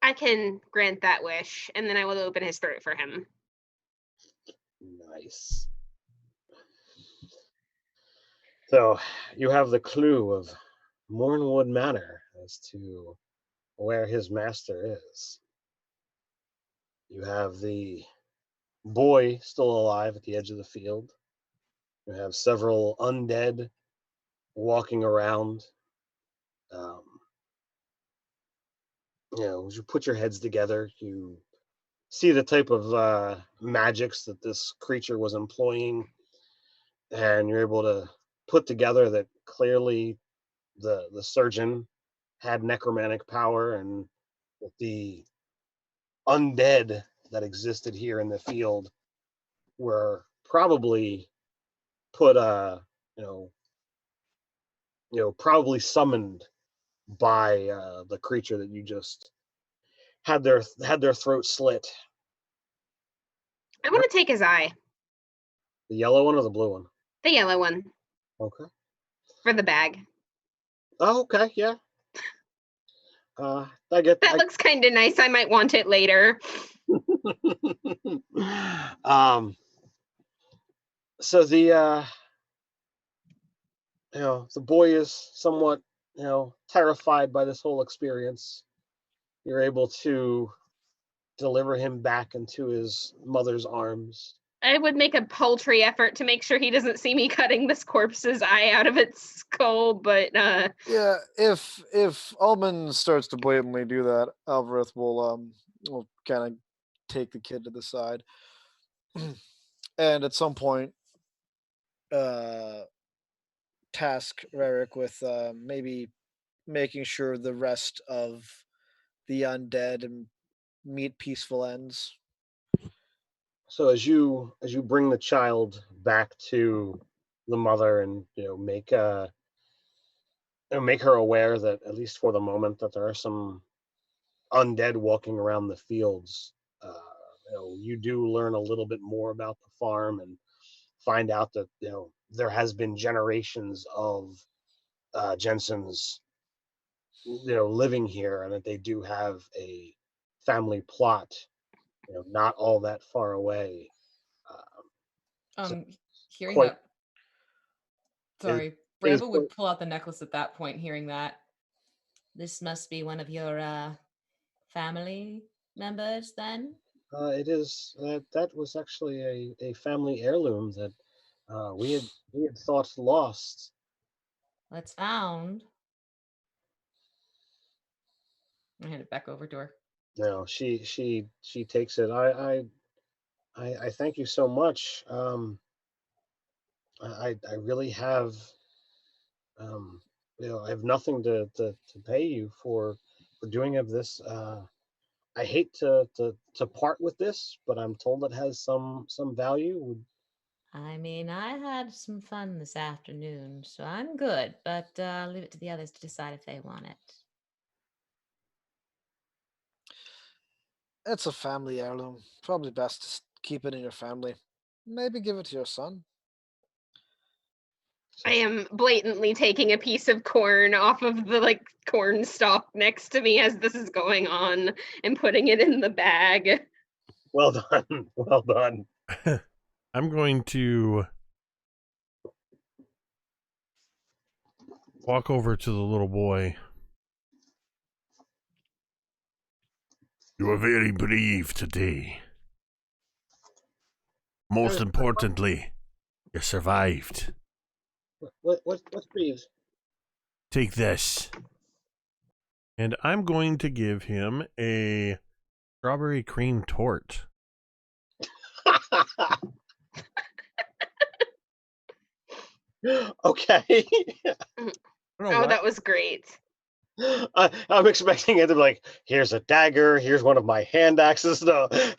I can grant that wish, and then I will open his throat for him. Nice. So you have the clue of Mornwood Manor as to where his master is. You have the boy still alive at the edge of the field. You have several undead walking around. As you put your heads together, you see the type of magics that this creature was employing, and you're able to put together that clearly the surgeon had necromantic power, and that the undead that existed here in the field were probably put probably summoned by the creature that you just had their throat slit. I want to take his eye, The yellow one or the blue one? the yellow one, Okay. for the bag. Oh, okay, yeah. I get That looks kind of nice. I might want it later. So the the boy is somewhat terrified by this whole experience. You're able to deliver him back into his mother's arms. I would make a paltry effort to make sure he doesn't see me cutting this corpse's eye out of its skull, but Yeah, if Omen starts to blatantly do that, Alvarez will kind of take the kid to the side, and at some point, task Rarick with maybe making sure the rest of the undead and meet peaceful ends. So as you bring the child back to the mother, and make make her aware that, at least for the moment, that there are some undead walking around the fields, you do learn a little bit more about the farm, and find out that there has been generations of Jensen's living here, and that they do have a family plot, not all that far away. So Hearing quite that, it, sorry, it is Bramble quite. would pull out the necklace at that point, hearing that. This must be one of your family members, then? It is that was actually a family heirloom that we had thought lost. Well, it's found. I hand it back over to her. She takes it. I thank you so much. I really have I have nothing to pay you for doing of this. I hate to part with this, but I'm told it has some value. I mean, I had some fun this afternoon, so I'm good, but I'll leave it to the others to decide if they want it. It's a family heirloom. Probably best to keep it in your family. Maybe give it to your son. I am blatantly taking a piece of corn off of the corn stalk next to me as this is going on and putting it in the bag. Well done, well done. I'm going to walk over to the little boy. You are very brave today. Most importantly, you survived. What's Reeves? Take this. And I'm going to give him a strawberry cream tort. Okay. Oh, that was great. I'm expecting it to be like, here's a dagger, here's one of my hand axes. No, a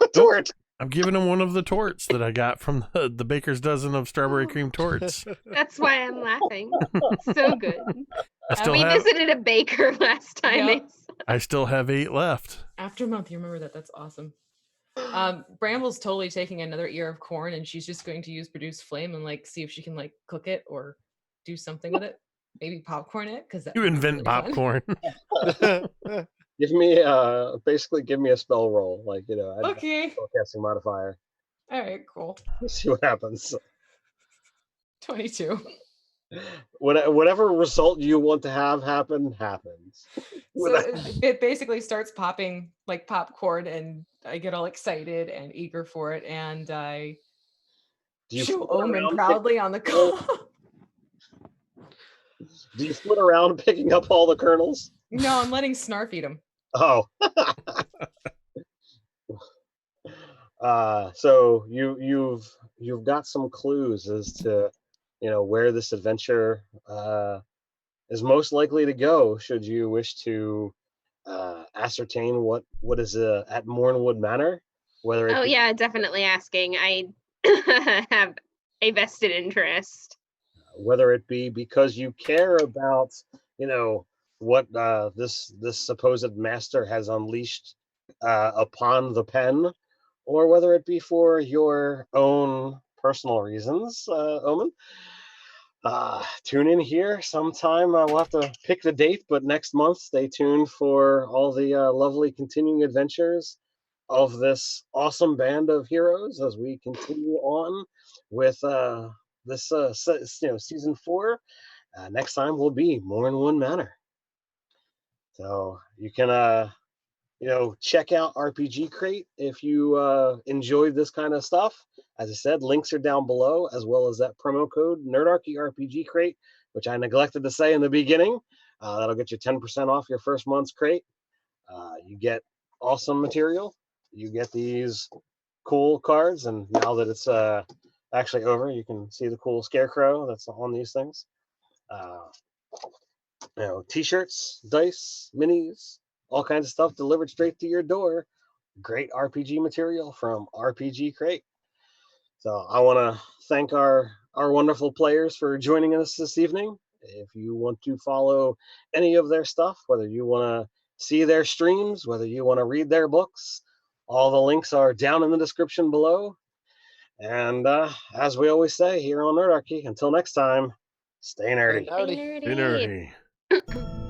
Nope. tort. I'm giving him one of the torts that I got from the baker's dozen of strawberry cream torts. That's why I'm laughing. So good. We have visited a baker last time. Yep. I still have 8 left. After a month, you remember that. That's awesome. Bramble's totally taking another ear of corn, and she's just going to use produce flame and see if she can cook it or do something with it. Maybe popcorn it, because You invent popcorn. Give me basically give me a spell roll, Okay. spellcasting modifier. All right. Cool. Let's see what happens. 22. Whatever result you want to have happen happens. So it basically starts popping like popcorn, and I get all excited and eager for it, and I show Omen proudly on the call. Do you flit around picking up all the kernels? No, I'm letting Snarf eat them. Oh. So you've got some clues as to where this adventure is most likely to go, should you wish to ascertain what is at Mornwood Manor, whether it be, yeah, definitely asking. I have a vested interest. Whether it be because you care about what this supposed master has unleashed upon the pen, or whether it be for your own personal reasons, Omen. Tune in here sometime. We'll have to pick the date, but next month, stay tuned for all the lovely continuing adventures of this awesome band of heroes as we continue on with this season 4. Next time will be Mornwood Manor. So you can check out RPG Crate if you enjoyed this kind of stuff. As I said, links are down below, as well as that promo code Nerdarchy RPG Crate, which I neglected to say in the beginning. That'll get you 10% off your first month's crate. You get awesome material. You get these cool cards, and now that it's actually over, you can see the cool scarecrow that's on these things. T-shirts, dice, minis, all kinds of stuff delivered straight to your door. Great RPG material from RPG Crate. So I want to thank our wonderful players for joining us this evening. If you want to follow any of their stuff, whether you want to see their streams, whether you want to read their books, all the links are down in the description below. And as we always say here on Nerdarchy, until next time, stay nerdy. Stay nerdy. Stay nerdy.